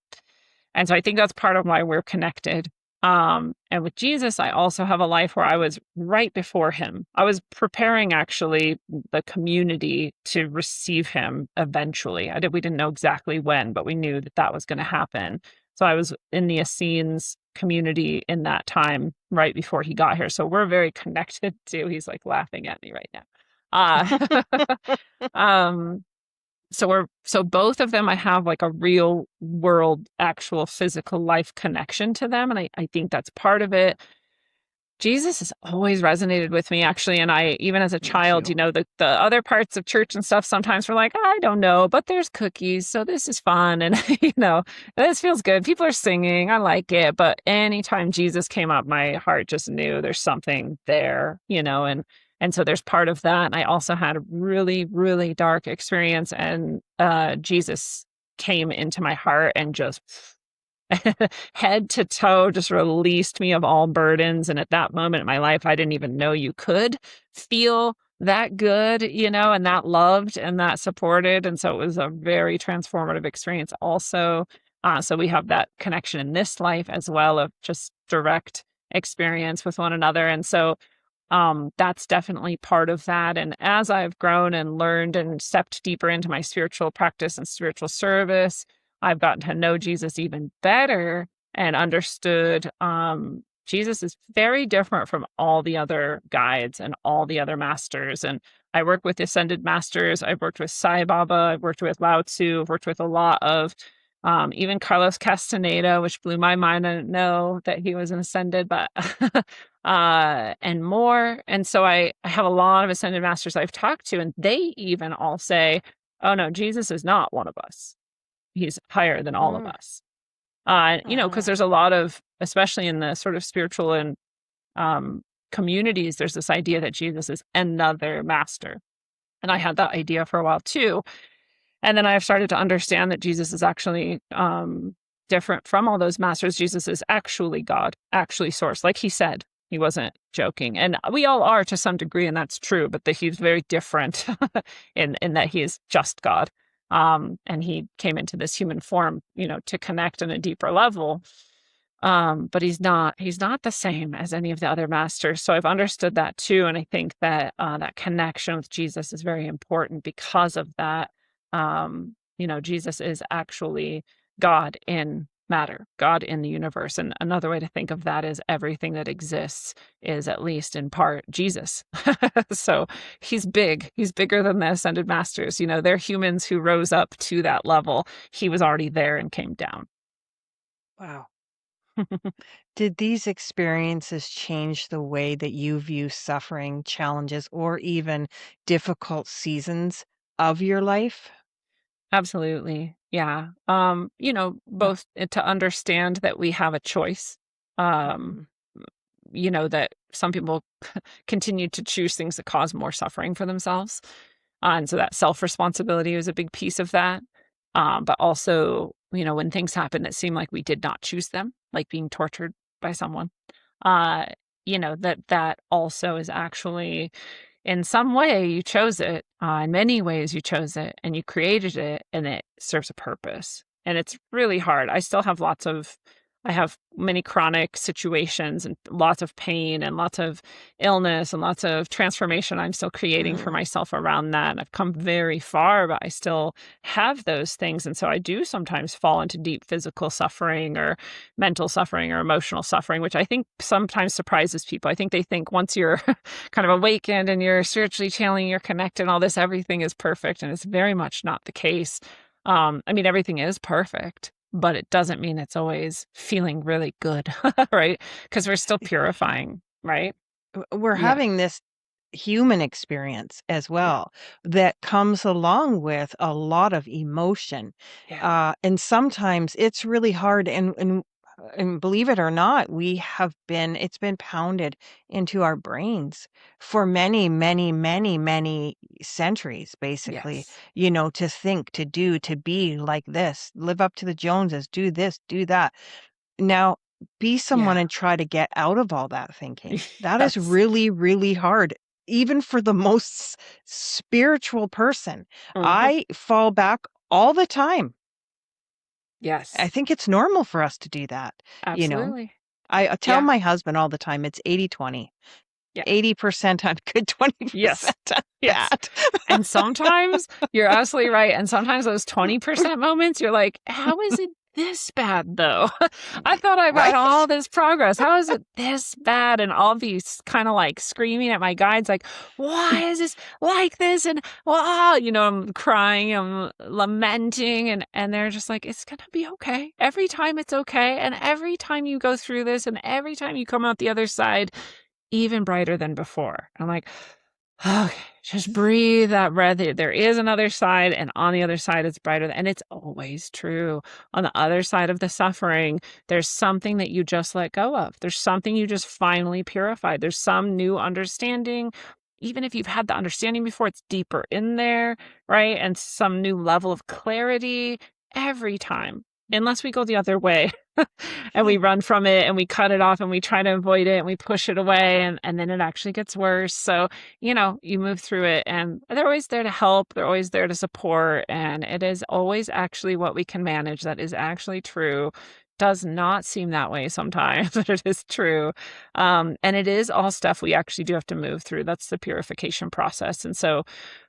And so I think that's part of why we're connected. And with Jesus, I also have a life where I was right before him. I was preparing actually the community to receive him eventually. We didn't know exactly when, but we knew that was going to happen. So I was in the Essenes community in that time right before he got here. So we're very connected too. He's like laughing at me right now. So both of them, I have like a real world, actual physical life connection to them. And I think that's part of it. Jesus has always resonated with me, actually. And I, even as a child, the other parts of church and stuff, sometimes we're like, I don't know, but there's cookies. So this is fun. And, this feels good. People are singing. I like it. But anytime Jesus came up, my heart just knew there's something there, and so there's part of that. And I also had a really, really dark experience, and Jesus came into my heart and just head to toe, just released me of all burdens. And at that moment in my life, I didn't even know you could feel that good, and that loved and that supported. And so it was a very transformative experience also. So we have that connection in this life as well of just direct experience with one another. And so that's definitely part of that. And as I've grown and learned and stepped deeper into my spiritual practice and spiritual service, I've gotten to know Jesus even better and understood Jesus is very different from all the other guides and all the other masters. And I work with ascended masters. I've worked with Sai Baba. I've worked with Lao Tzu. I've worked with a lot of even Carlos Castaneda, which blew my mind. I didn't know that he was an ascended, but and more. And so I have a lot of ascended masters I've talked to, and they even all say, oh no, Jesus is not one of us. He's higher than all of us. Because there's a lot of, especially in the sort of spiritual and communities, there's this idea that Jesus is another master. And I had that idea for a while too. And then I've started to understand that Jesus is actually different from all those masters. Jesus is actually God, actually source. Like he said, he wasn't joking. And we all are to some degree, and that's true, but that he's very different in that he is just God. And he came into this human form, to connect on a deeper level. But he's not the same as any of the other masters. So I've understood that too. And I think that that connection with Jesus is very important because of that. Jesus is actually God in matter, God in the universe. And another way to think of that is everything that exists is at least in part Jesus. So he's big. He's bigger than the ascended masters. They're humans who rose up to that level. He was already there and came down. Wow. Did these experiences change the way that you view suffering, challenges, or even difficult seasons of your life? Absolutely. Yeah. Both to understand that we have a choice. Mhm. That some people continue to choose things that cause more suffering for themselves. And so that self-responsibility was a big piece of that. But also, when things happen that seem like we did not choose them, like being tortured by someone, that also is actually in some way you chose it, in many ways you chose it and you created it and it serves a purpose. And it's really hard. I have many chronic situations and lots of pain and lots of illness and lots of transformation I'm still creating for myself around that. And I've come very far, but I still have those things. And so I do sometimes fall into deep physical suffering or mental suffering or emotional suffering, which I think sometimes surprises people. I think they think once you're kind of awakened and you're spiritually channeling, you're connected and all this, everything is perfect. And it's very much not the case. Everything is perfect, but it doesn't mean it's always feeling really good, right? Because we're still purifying, right? We're Yeah. having this human experience as well that comes along with a lot of emotion. Yeah. And sometimes it's really hard. And believe it or not, it's been pounded into our brains for many, many, many, many centuries, basically, Yes. to think, to do, to be like this, live up to the Joneses, do this, do that. Now, be someone Yeah. and try to get out of all that thinking. That is Yes. really, really hard, even for the most spiritual person. Mhm. I fall back all the time. I Yes. think it's normal for us to do that, you know? Absolutely. I tell Yeah. my husband all the time, it's 80-20. Yeah. 80% on good, 20% Yes. on Yes. bad. And sometimes you're absolutely right. And sometimes those 20% moments, you're like, how is it this bad though? I thought I've had Right? all this progress. How is it this bad? And I'll be kind of like screaming at my guides, like, why is this like this? And I'm crying, I'm lamenting, and they're just like, it's gonna be okay. Every time it's okay. And every time you go through this and every time you come out the other side, even brighter than before. I'm like, okay, just breathe that breath. There is another side, and on the other side, it's brighter. And it's always true. On the other side of the suffering, there's something that you just let go of. There's something you just finally purified. There's some new understanding. Even if you've had the understanding before, it's deeper in there, right? And some new level of clarity every time, unless we go the other way. and we run from it and we cut it off and we try to avoid it and we push it away and then it actually gets worse. So, you move through it and they're always there to help. They're always there to support. And it is always actually what we can manage. That is actually true. Does not seem that way sometimes, but it is true. And it is all stuff we actually do have to move through. That's the purification process. And so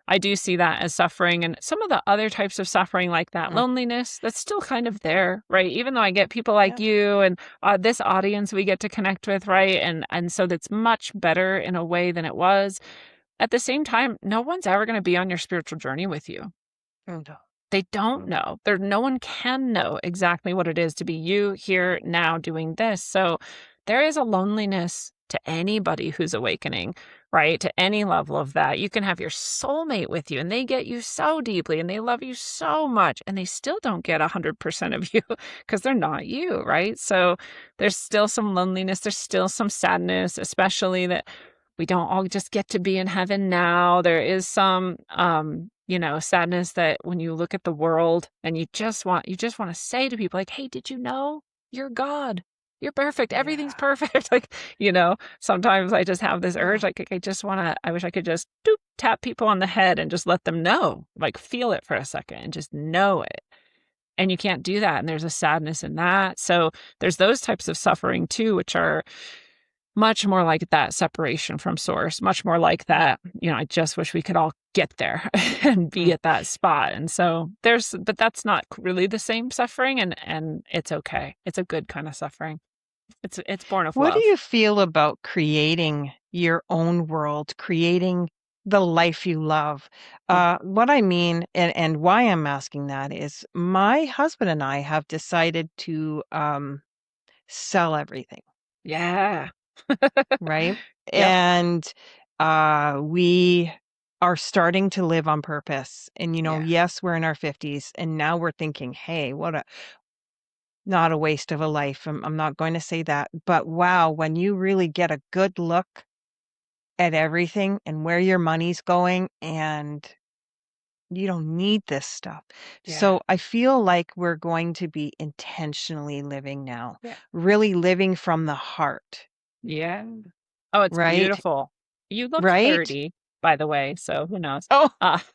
I do see that as suffering. And some of the other types of suffering, like that loneliness, that's still kind of there, right? Even though I get people like you and this audience we get to connect with, right? And so that's much better in a way than it was. At the same time, no one's ever going to be on your spiritual journey with you. No. They don't know. No one can know exactly what it is to be you here now doing this. So there is a loneliness to anybody who's awakening, right? To any level of that. You can have your soulmate with you and they get you so deeply and they love you so much and they still don't get 100% of you because they're not you, right? So there's still some loneliness. There's still some sadness, especially that we don't all just get to be in heaven now. There is some, sadness that when you look at the world and you just want to say to people like, hey, did you know you're God? You're perfect. Everything's perfect. Sometimes I just have this urge, like, I wish I could just tap people on the head and just let them know, like feel it for a second and just know it. And you can't do that. And there's a sadness in that. So there's those types of suffering too, which are much more like that separation from source, much more like that, I just wish we could all get there and be at that spot. And so but that's not really the same suffering and it's okay. It's a good kind of suffering. It's born of love. What do you feel about creating your own world, creating the life you love? What I mean, and why I'm asking that is my husband and I have decided to sell everything. Yeah. Right? Yep. And we are starting to live on purpose. And, yes, we're in our 50s and now we're thinking, hey, not a waste of a life. I'm not going to say that, but wow, when you really get a good look at everything and where your money's going and you don't need this stuff. Yeah. So I feel like we're going to be intentionally living now, Yeah. really living from the heart. Yeah. Oh, it's Right? beautiful. You look Right? 30, by the way, so who knows? Oh,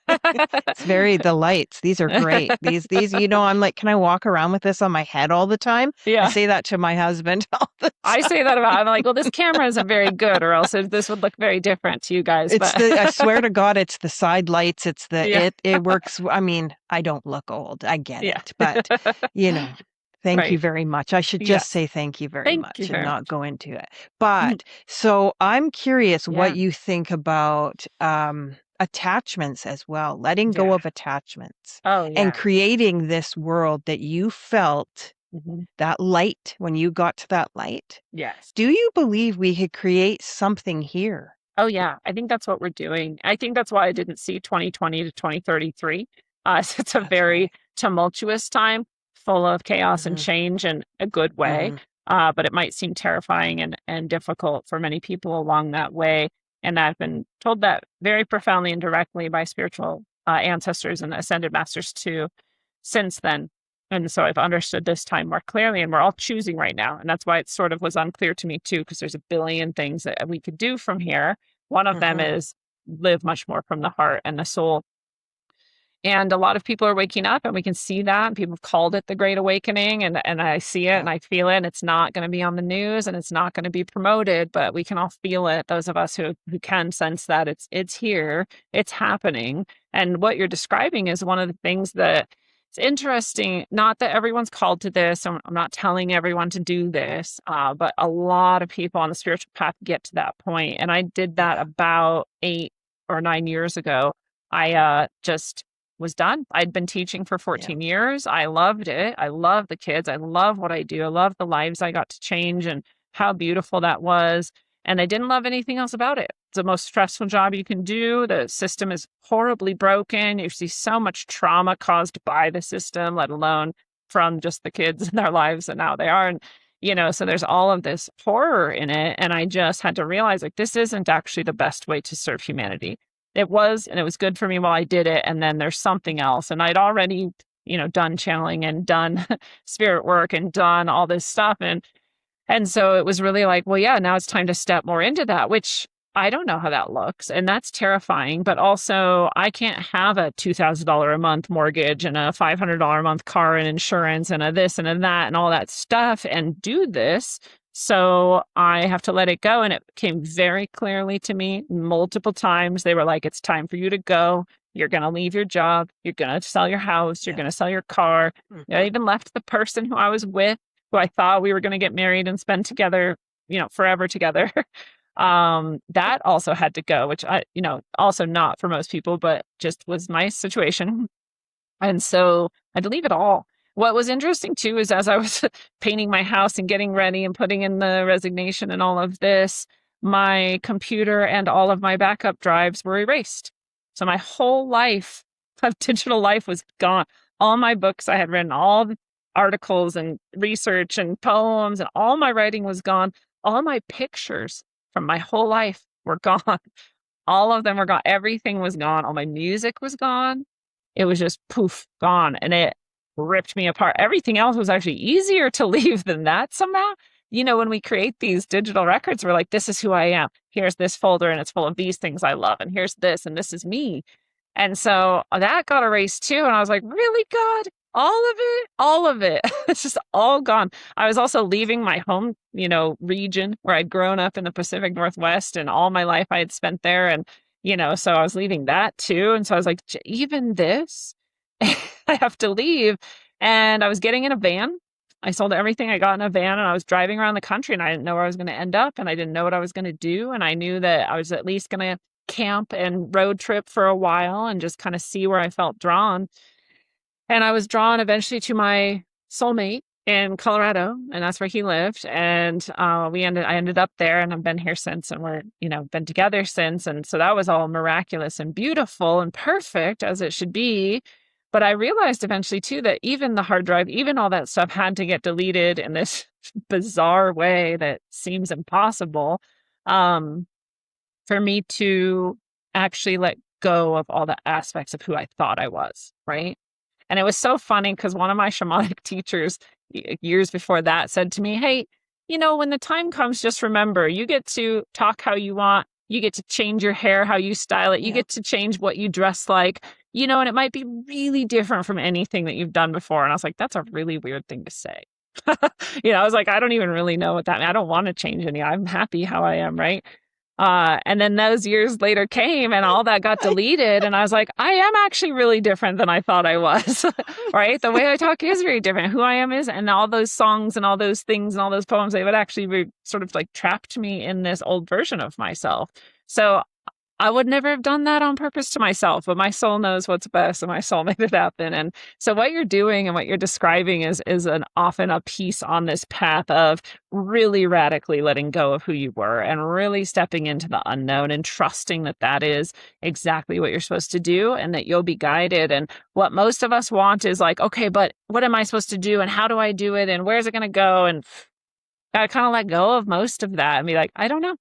it's the lights. These are great. These, I'm like, can I walk around with this on my head all the time? Yeah. I say that to my husband all the time. I say that I'm like, well, this camera isn't very good, or else this would look very different to you guys. I swear to God, it's the side lights. It's it works. I mean, I don't look old. I get it, but thank you very much. I should just say thank you very much and not go into it. But so I'm curious what you think about attachments as well, letting go of attachments and creating this world that you felt that light when you got to that light. Yes. Do you believe we could create something here? Oh, yeah. I think that's what we're doing. I think that's why I didn't see 2020 to 2033. It's a very tumultuous time, full of chaos and change in a good way. But it might seem terrifying and difficult for many people along that way. And I've been told that very profoundly and directly by spiritual ancestors and ascended masters too since then. And so I've understood this time more clearly, and we're all choosing right now. And that's why it sort of was unclear to me too, because there's a billion things that we could do from here. One of them is live much more from the heart and the soul. And a lot of people are waking up, and we can see that. And people have called it the Great Awakening, and I see it and I feel it. And it's not going to be on the news and it's not going to be promoted, but we can all feel it. Those of us who can sense that it's here, it's happening. And what you're describing is one of the things that it's interesting. Not that everyone's called to this. I'm not telling everyone to do this, but a lot of people on the spiritual path get to that point. And I did that about 8 or 9 years ago. I just was done. I'd been teaching for 14 years. I loved it. I love the kids. I love what I do. I love the lives I got to change and how beautiful that was. And I didn't love anything else about it. It's the most stressful job you can do. The system is horribly broken. You see so much trauma caused by the system, let alone from just the kids and their lives and how they are. And, so there's all of this horror in it. And I just had to realize, like, this isn't actually the best way to serve humanity. It was, and it was good for me while I did it. And then there's something else. And I'd already, done channeling and done spirit work and done all this stuff. And so it was really like, well, yeah, now it's time to step more into that, which I don't know how that looks. And that's terrifying. But also, I can't have a $2,000 a month mortgage and a $500 a month car and insurance and a this and a that and all that stuff and do this. So I have to let it go. And it came very clearly to me multiple times. They were like, it's time for you to go. You're going to leave your job. You're going to sell your house. You're going to sell your car. I even left the person who I was with, who I thought we were going to get married and spend together, forever together. That also had to go, which also not for most people, but just was my situation. And so I had to leave it all. What was interesting too is as I was painting my house and getting ready and putting in the resignation and all of this, my computer and all of my backup drives were erased. So my whole life of digital life was gone. All my books I had written, all the articles and research and poems and all my writing was gone. All my pictures from my whole life were gone. All of them were gone. Everything was gone. All my music was gone. It was just poof, gone. And it ripped me apart. Everything else was actually easier to leave than that somehow. When we create these digital records, we're like, this is who I am. Here's this folder and it's full of these things I love. And here's this and this is me. And so that got erased too. And I was like, really, God? All of it? All of it. It's just all gone. I was also leaving my home, region where I'd grown up in the Pacific Northwest and all my life I had spent there. And, so I was leaving that too. And so I was like, even this, I have to leave. And I was getting in a van. I sold everything I got in a van and I was driving around the country and I didn't know where I was going to end up and I didn't know what I was going to do. And I knew that I was at least going to camp and road trip for a while and just kind of see where I felt drawn. And I was drawn eventually to my soulmate in Colorado, and that's where he lived. And I ended up there, and I've been here since, and we're been together since. And so that was all miraculous and beautiful and perfect as it should be. But I realized eventually too that even the hard drive, even all that stuff had to get deleted in this bizarre way that seems impossible for me to actually let go of all the aspects of who I thought I was, right? And it was so funny because one of my shamanic teachers years before that said to me, hey, when the time comes, just remember, you get to talk how you want. You get to change your hair, how you style it. You get to change what you dress like, and it might be really different from anything that you've done before. And I was like, that's a really weird thing to say. I was like, I don't even really know what that means. I don't want to change any. I'm happy how I am, right? And then those years later came and all that got deleted. And I was like, I am actually really different than I thought I was, right? The way I talk is very different. Who I am is, and all those songs and all those things and all those poems, they would actually be sort of like trapped me in this old version of myself. So I would never have done that on purpose to myself, but my soul knows what's best and my soul made it happen. And so what you're doing and what you're describing is often a piece on this path of really radically letting go of who you were and really stepping into the unknown and trusting that that is exactly what you're supposed to do and that you'll be guided. And what most of us want is like, okay, but what am I supposed to do and how do I do it and where's it going to go? And I kind of let go of most of that and be like, I don't know.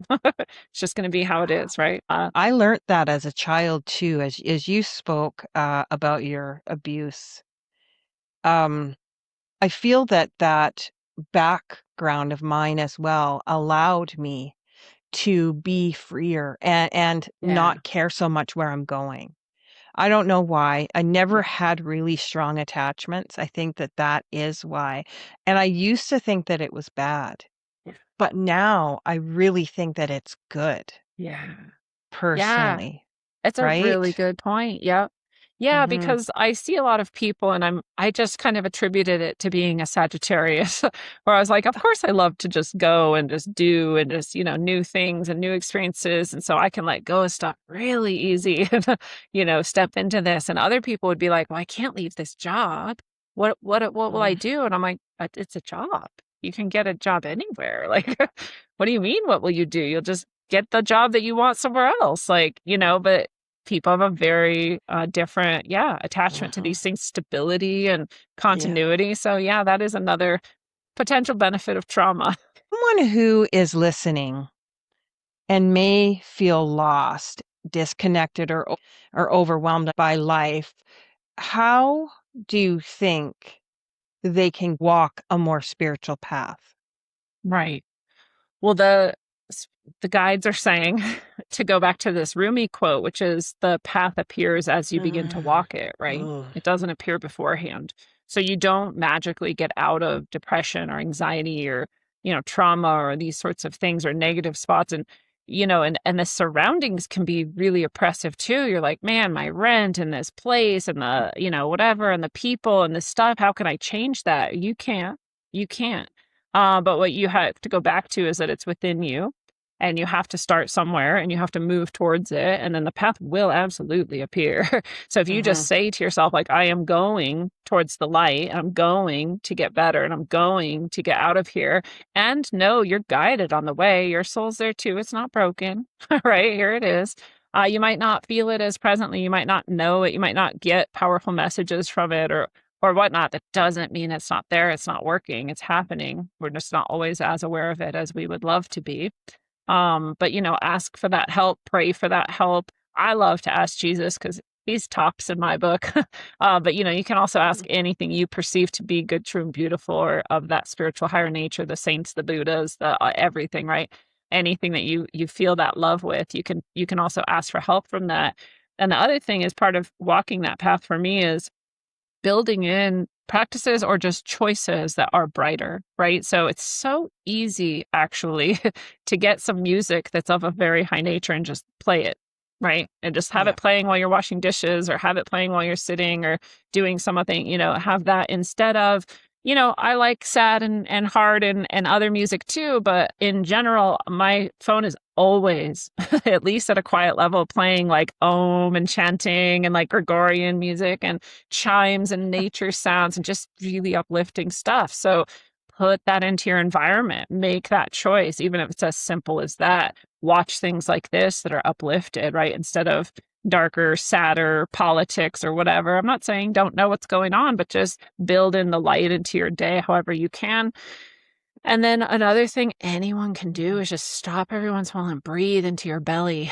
It's just going to be how it is, right? I learned that as a child too, as you spoke about your abuse. I feel that background of mine as well allowed me to be freer and not care so much where I'm going. I don't know why. I never had really strong attachments. I think that is why. And I used to think that it was bad. But now I really think that it's good. Yeah. Personally. Yeah. It's a really good point. Yep. Yeah, Mm-hmm. because I see a lot of people and I just kind of attributed it to being a Sagittarius where I was like, of course I love to just go and just do and just, new things and new experiences. And so I can let go of stuff really easy and, step into this. And other people would be like, well, I can't leave this job. What will I do? And I'm like, it's a job. You can get a job anywhere. Like, what do you mean? What will you do? You'll just get the job that you want somewhere else. Like, but people have a very different, attachment to these things, stability and continuity. Yeah. So that is another potential benefit of trauma. Someone who is listening and may feel lost, disconnected, or overwhelmed by life, how do you think they can walk a more spiritual path? Right. Well, the guides are saying to go back to this Rumi quote, which is the path appears as you begin to walk it, right? Oh, It doesn't appear beforehand. So you don't magically get out of depression or anxiety or, trauma or these sorts of things or negative spots. And the surroundings can be really oppressive too. You're like, man, my rent and this place and the, whatever, and the people and the stuff, how can I change that? You can't. You can't. But what you have to go back to is that it's within you and you have to start somewhere and you have to move towards it. And then the path will absolutely appear. So if you just say to yourself, like, I am going towards the light, I'm going to get better and I'm going to get out of here. And no, you're guided on the way. Your soul's there too. It's not broken. Right? Here it is. You might not feel it as presently. You might not know it. You might not get powerful messages from it or whatnot. That doesn't mean it's not there. It's not working. It's happening. We're just not always as aware of it as we would love to be. But ask for that help, pray for that help. I love to ask Jesus because he's tops in my book. But you can also ask anything you perceive to be good, true, and beautiful, or of that spiritual higher nature, the saints, the Buddhas, the everything, right? Anything that you feel that love with, you can also ask for help from that. And the other thing is part of walking that path for me is building in practices or just choices that are brighter, right? So it's so easy actually to get some music that's of a very high nature and just play it, right? And just have it playing while you're washing dishes or have it playing while you're sitting or doing something, have that instead of, I like sad and hard and other music too, but in general, my phone is always, at least at a quiet level, playing like Om and chanting and like Gregorian music and chimes and nature sounds and just really uplifting stuff. So put that into your environment, make that choice, even if it's as simple as that. Watch things like this that are uplifted, right? Instead of darker, sadder politics or whatever. I'm not saying don't know what's going on, but just build in the light into your day however you can. And then another thing anyone can do is just stop every once in a while and breathe into your belly.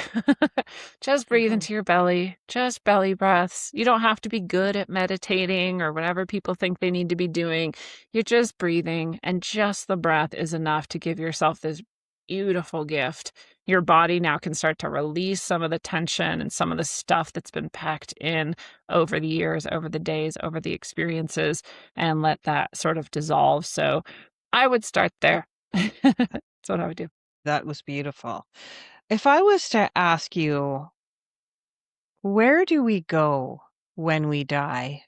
Just breathe into your belly, just belly breaths. You don't have to be good at meditating or whatever people think they need to be doing. You're just breathing, and just the breath is enough to give yourself this beautiful gift. Your body now can start to release some of the tension and some of the stuff that's been packed in over the years, over the days, over the experiences, and let that sort of dissolve. So I would start there. That's what I would do. that was beautiful. If I was to ask you, where do we go when we die?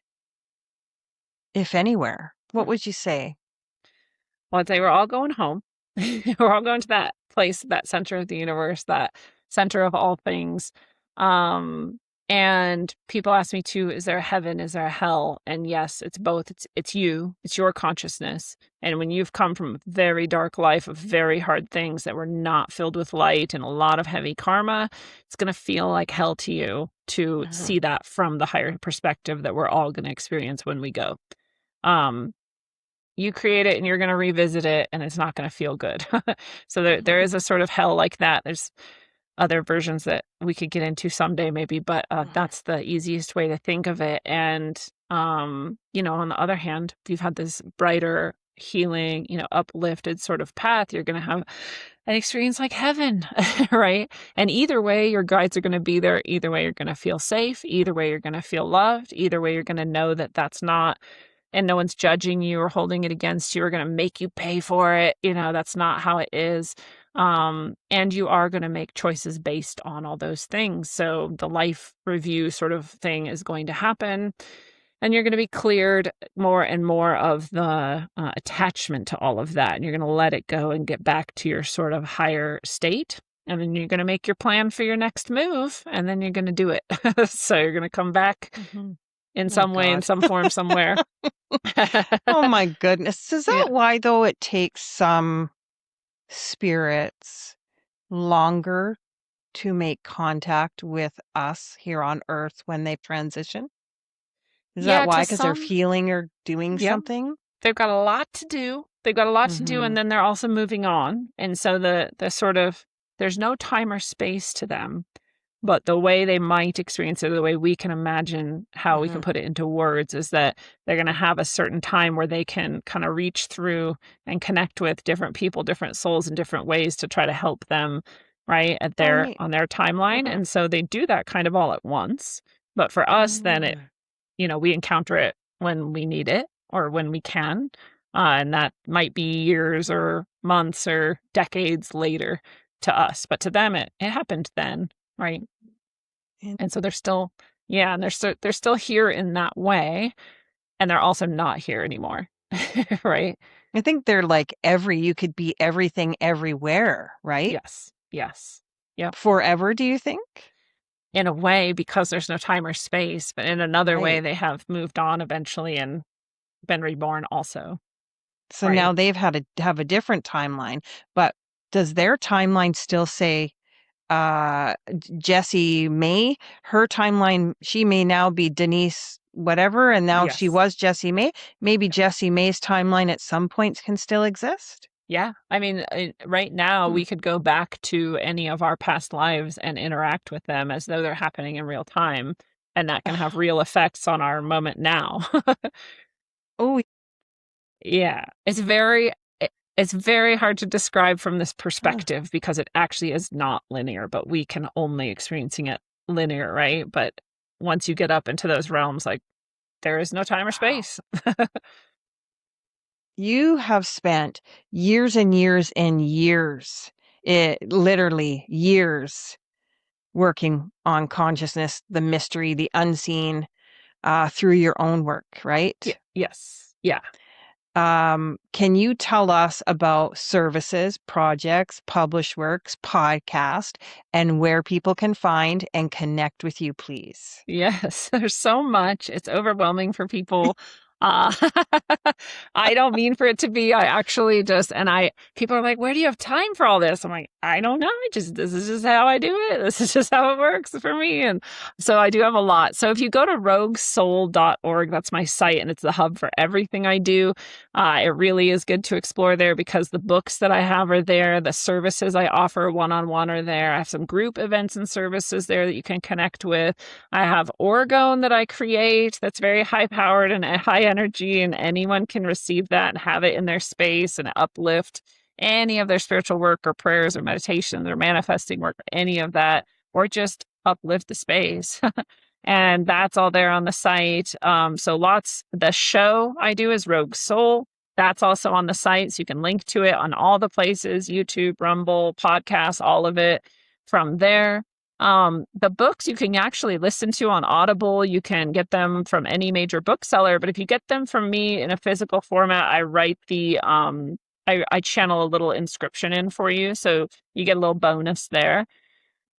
If anywhere, what would you say? Well, I'd say we're all going home. We're all going to that place, that center of the universe, that center of all things. And people ask me too, is there a heaven? Is there a hell? And yes, it's both. It's you, it's your consciousness. And when you've come from a very dark life of very hard things that were not filled with light and a lot of heavy karma, it's going to feel like hell to you to see that from the higher perspective that we're all going to experience when we go. You create it and you're going to revisit it and it's not going to feel good. So there is a sort of hell like that. There's other versions that we could get into someday maybe, but that's the easiest way to think of it. And, on the other hand, if you've had this brighter, healing, uplifted sort of path, you're going to have an experience like heaven, right? And either way, your guides are going to be there. Either way, you're going to feel safe. Either way, you're going to feel loved. Either way, you're going to know that that's not, and no one's judging you or holding it against you or going to make you pay for it. That's not how it is. And you are going to make choices based on all those things. So the life review sort of thing is going to happen, and you're going to be cleared more and more of the attachment to all of that. And you're going to let it go and get back to your sort of higher state. And then you're going to make your plan for your next move, and then you're going to do it. So you're going to come back in some way, in some form, somewhere. Oh my goodness. Is that why, though, it takes some spirits longer to make contact with us here on Earth when they transition? Is that why? Because they're healing or doing something? They've got a lot to do. They've got a lot to do, and then they're also moving on. And so the sort of, there's no time or space to them. But the way they might experience it, or the way we can imagine how we can put it into words, is that they're going to have a certain time where they can kind of reach through and connect with different people, different souls in different ways to try to help them, right, at on their timeline. And so they do that kind of all at once. But for us, then we encounter it when we need it or when we can. And that might be years or months or decades later to us. But to them, it happened then, right? And so they're still, and they're still here in that way. And they're also not here anymore, right? I think they're like you could be everything everywhere, right? Yes. Yeah. Forever, do you think? In a way, because there's no time or space, but in another way, they have moved on eventually and been reborn also. So now they've had to have a different timeline, but does their timeline still say Jessie May? Her timeline, she may now be Denise whatever, and now she was Jessie May. Maybe Jessie May's timeline at some points can still exist? Yeah. I mean, right now we could go back to any of our past lives and interact with them as though they're happening in real time, and that can have real effects on our moment now. Oh, yeah. It's very hard to describe from this perspective because it actually is not linear, but we can only experiencing it linear, right? But once you get up into those realms, like, there is no time or space. You have spent years and years and years, literally years, working on consciousness, the mystery, the unseen, through your own work, right? Yes. Yeah. Can you tell us about services, projects, published works, podcast, and where people can find and connect with you, please? Yes, there's so much. It's overwhelming for people. Uh, I don't mean for it to be. I actually people are like, where do you have time for all this? I'm like, I don't know. This is just how I do it. This is just how it works for me. And so I do have a lot. So if you go to roguesoul.org, that's my site, and it's the hub for everything I do. It really is good to explore there because the books that I have are there. The services I offer one-on-one are there. I have some group events and services there that you can connect with. I have orgone that I create that's very high-powered and high energy, and anyone can receive that and have it in their space and uplift any of their spiritual work or prayers or meditation or manifesting work, any of that, or just uplift the space. And that's all there on the site. The show I do is Rogue Soul. That's also on the site, so you can link to it on all the places, YouTube, Rumble, podcasts, all of it from there. The books you can actually listen to on Audible. You can get them from any major bookseller, but if you get them from me in a physical format, I write I channel a little inscription in for you, so you get a little bonus there.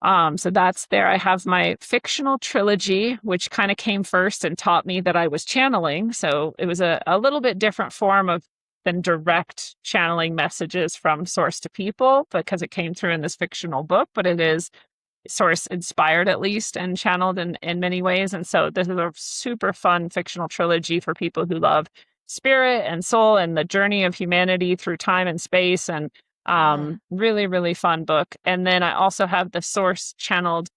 So that's there. I have my fictional trilogy, which kind of came first and taught me that I was channeling. So it was a little bit different form than direct channeling messages from source to people, because it came through in this fictional book, but it is source inspired at least and channeled in many ways. And so this is a super fun fictional trilogy for people who love spirit and soul and the journey of humanity through time and space, and really, really fun book. And then I also have the source channeled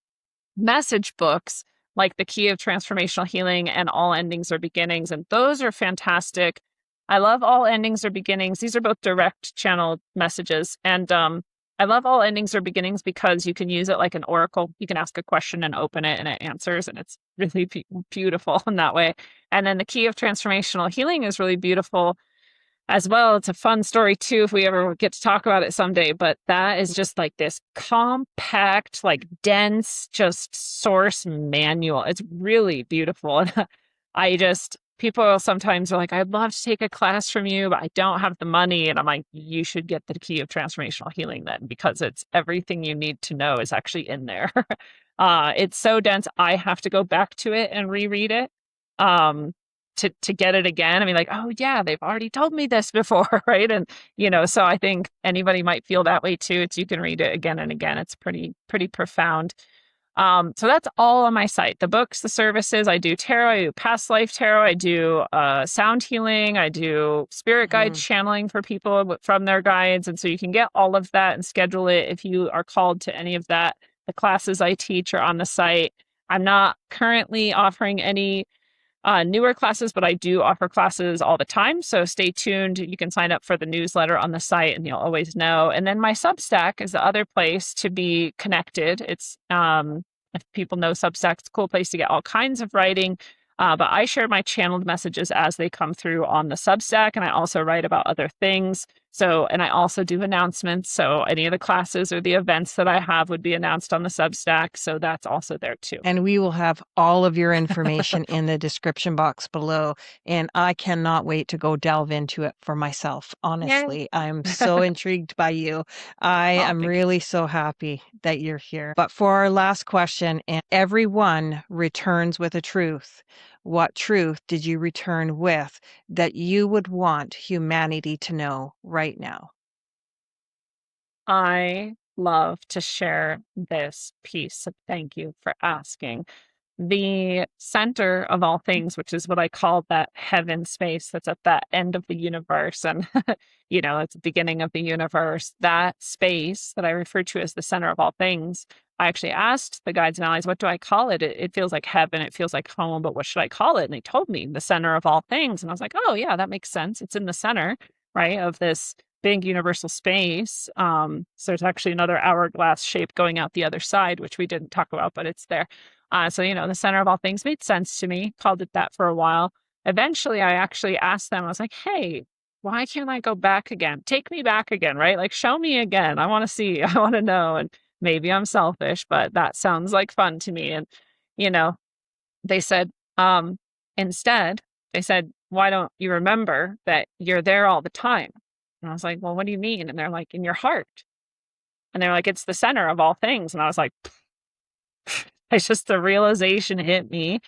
message books like The Key of Transformational Healing and All Endings Are Beginnings. And those are fantastic. I love All Endings Are Beginnings. These are both direct channeled messages. And I love All Endings Are Beginnings because you can use it like an oracle. You can ask a question and open it and it answers, and it's really beautiful in that way. And then The Key of Transformational Healing is really beautiful as well. It's a fun story too, if we ever get to talk about it someday, but that is just like this compact, like dense, just source manual. It's really beautiful. And people sometimes are like, I'd love to take a class from you, but I don't have the money. And I'm like, you should get The Key of Transformational Healing then, because it's everything you need to know is actually in there. It's so dense. I have to go back to it and reread it. To get it again. I mean, like, oh yeah, they've already told me this before, right? And so I think anybody might feel that way too. You can read it again and again. It's pretty profound. So that's all on my site. The books, the services. I do tarot, I do past life tarot, I do sound healing, I do spirit guide channeling for people from their guides. And so you can get all of that and schedule it if you are called to any of that. The classes I teach are on the site. I'm not currently offering any newer classes, but I do offer classes all the time. So stay tuned. You can sign up for the newsletter on the site and you'll always know. And then my Substack is the other place to be connected. It's, if people know Substack, it's a cool place to get all kinds of writing. But I share my channeled messages as they come through on the Substack. And I also write about other things. So, and I also do announcements. So any of the classes or the events that I have would be announced on the Substack. So that's also there too. And we will have all of your information in the description box below. And I cannot wait to go delve into it for myself. Honestly, I'm so intrigued by you. I am really so happy that you're here. But for our last question, and everyone returns with a truth. What truth did you return with that you would want humanity to know right now? I love to share this piece. So thank you for asking. The center of all things, which is what I call that heaven space that's at that end of the universe. And, it's the beginning of the universe. That space that I refer to as the center of all things. I actually asked the guides and allies, what do I call it? It feels like heaven. It feels like home, but what should I call it? And they told me the center of all things. And I was like, oh, yeah, that makes sense. It's in the center, right, of this big universal space. So there's actually another hourglass shape going out the other side, which we didn't talk about, but it's there. So, the center of all things made sense to me, called it that for a while. Eventually, I actually asked them, I was like, hey, why can't I go back again? Take me back again, right? Like, show me again. I want to see, I want to know. And maybe I'm selfish, but that sounds like fun to me. And, they said, instead, they said, why don't you remember that you're there all the time? And I was like, well, what do you mean? And they're like, in your heart. And they're like, it's the center of all things. And I was like, it's just the realization hit me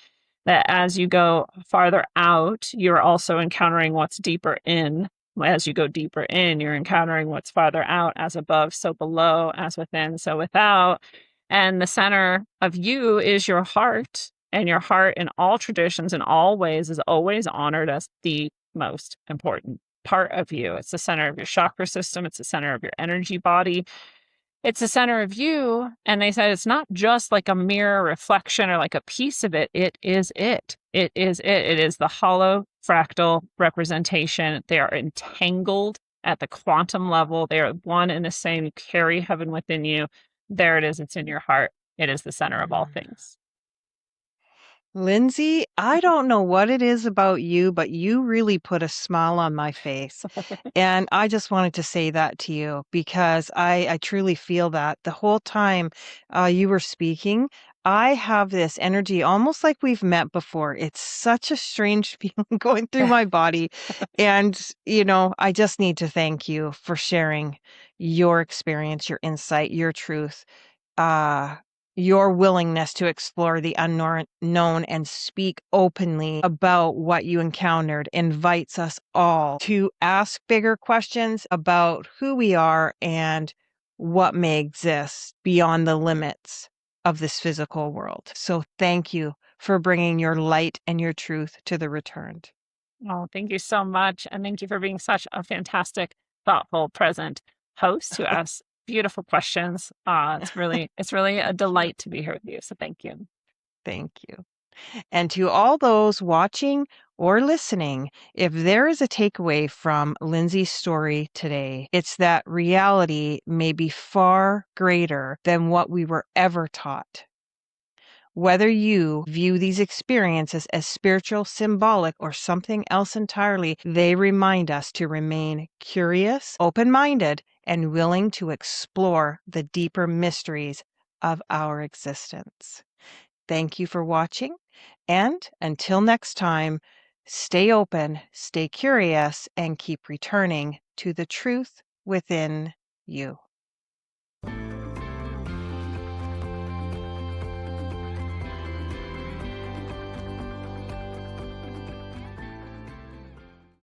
that as you go farther out, you're also encountering what's deeper in. As you go deeper in, you're encountering what's farther out, as above, so below, as within, so without. And the center of you is your heart. And your heart, in all traditions, in all ways, is always honored as the most important part of you. It's the center of your chakra system. It's the center of your energy body. It's the center of you. And they said it's not just like a mirror reflection or like a piece of it. It is it. It is it. It is the hollow fractal representation. They are entangled at the quantum level. They are one and the same. You carry heaven within you. There it is. It's in your heart. It is the center of all things. Lindsay, I don't know what it is about you, but you really put a smile on my face. And I just wanted to say that to you because I truly feel that the whole time you were speaking, I have this energy almost like we've met before. It's such a strange feeling going through my body. And, I just need to thank you for sharing your experience, your insight, your truth. Your willingness to explore the unknown and speak openly about what you encountered invites us all to ask bigger questions about who we are and what may exist beyond the limits of this physical world. So thank you for bringing your light and your truth to the Returned. Oh, thank you so much. And thank you for being such a fantastic, thoughtful, present host who asks beautiful questions. It's really a delight to be here with you. So thank you. Thank you. And to all those watching or listening, if there is a takeaway from Lindsay's story today, it's that reality may be far greater than what we were ever taught. Whether you view these experiences as spiritual, symbolic, or something else entirely, they remind us to remain curious, open-minded, and willing to explore the deeper mysteries of our existence. Thank you for watching, and until next time, stay open, stay curious, and keep returning to the truth within you.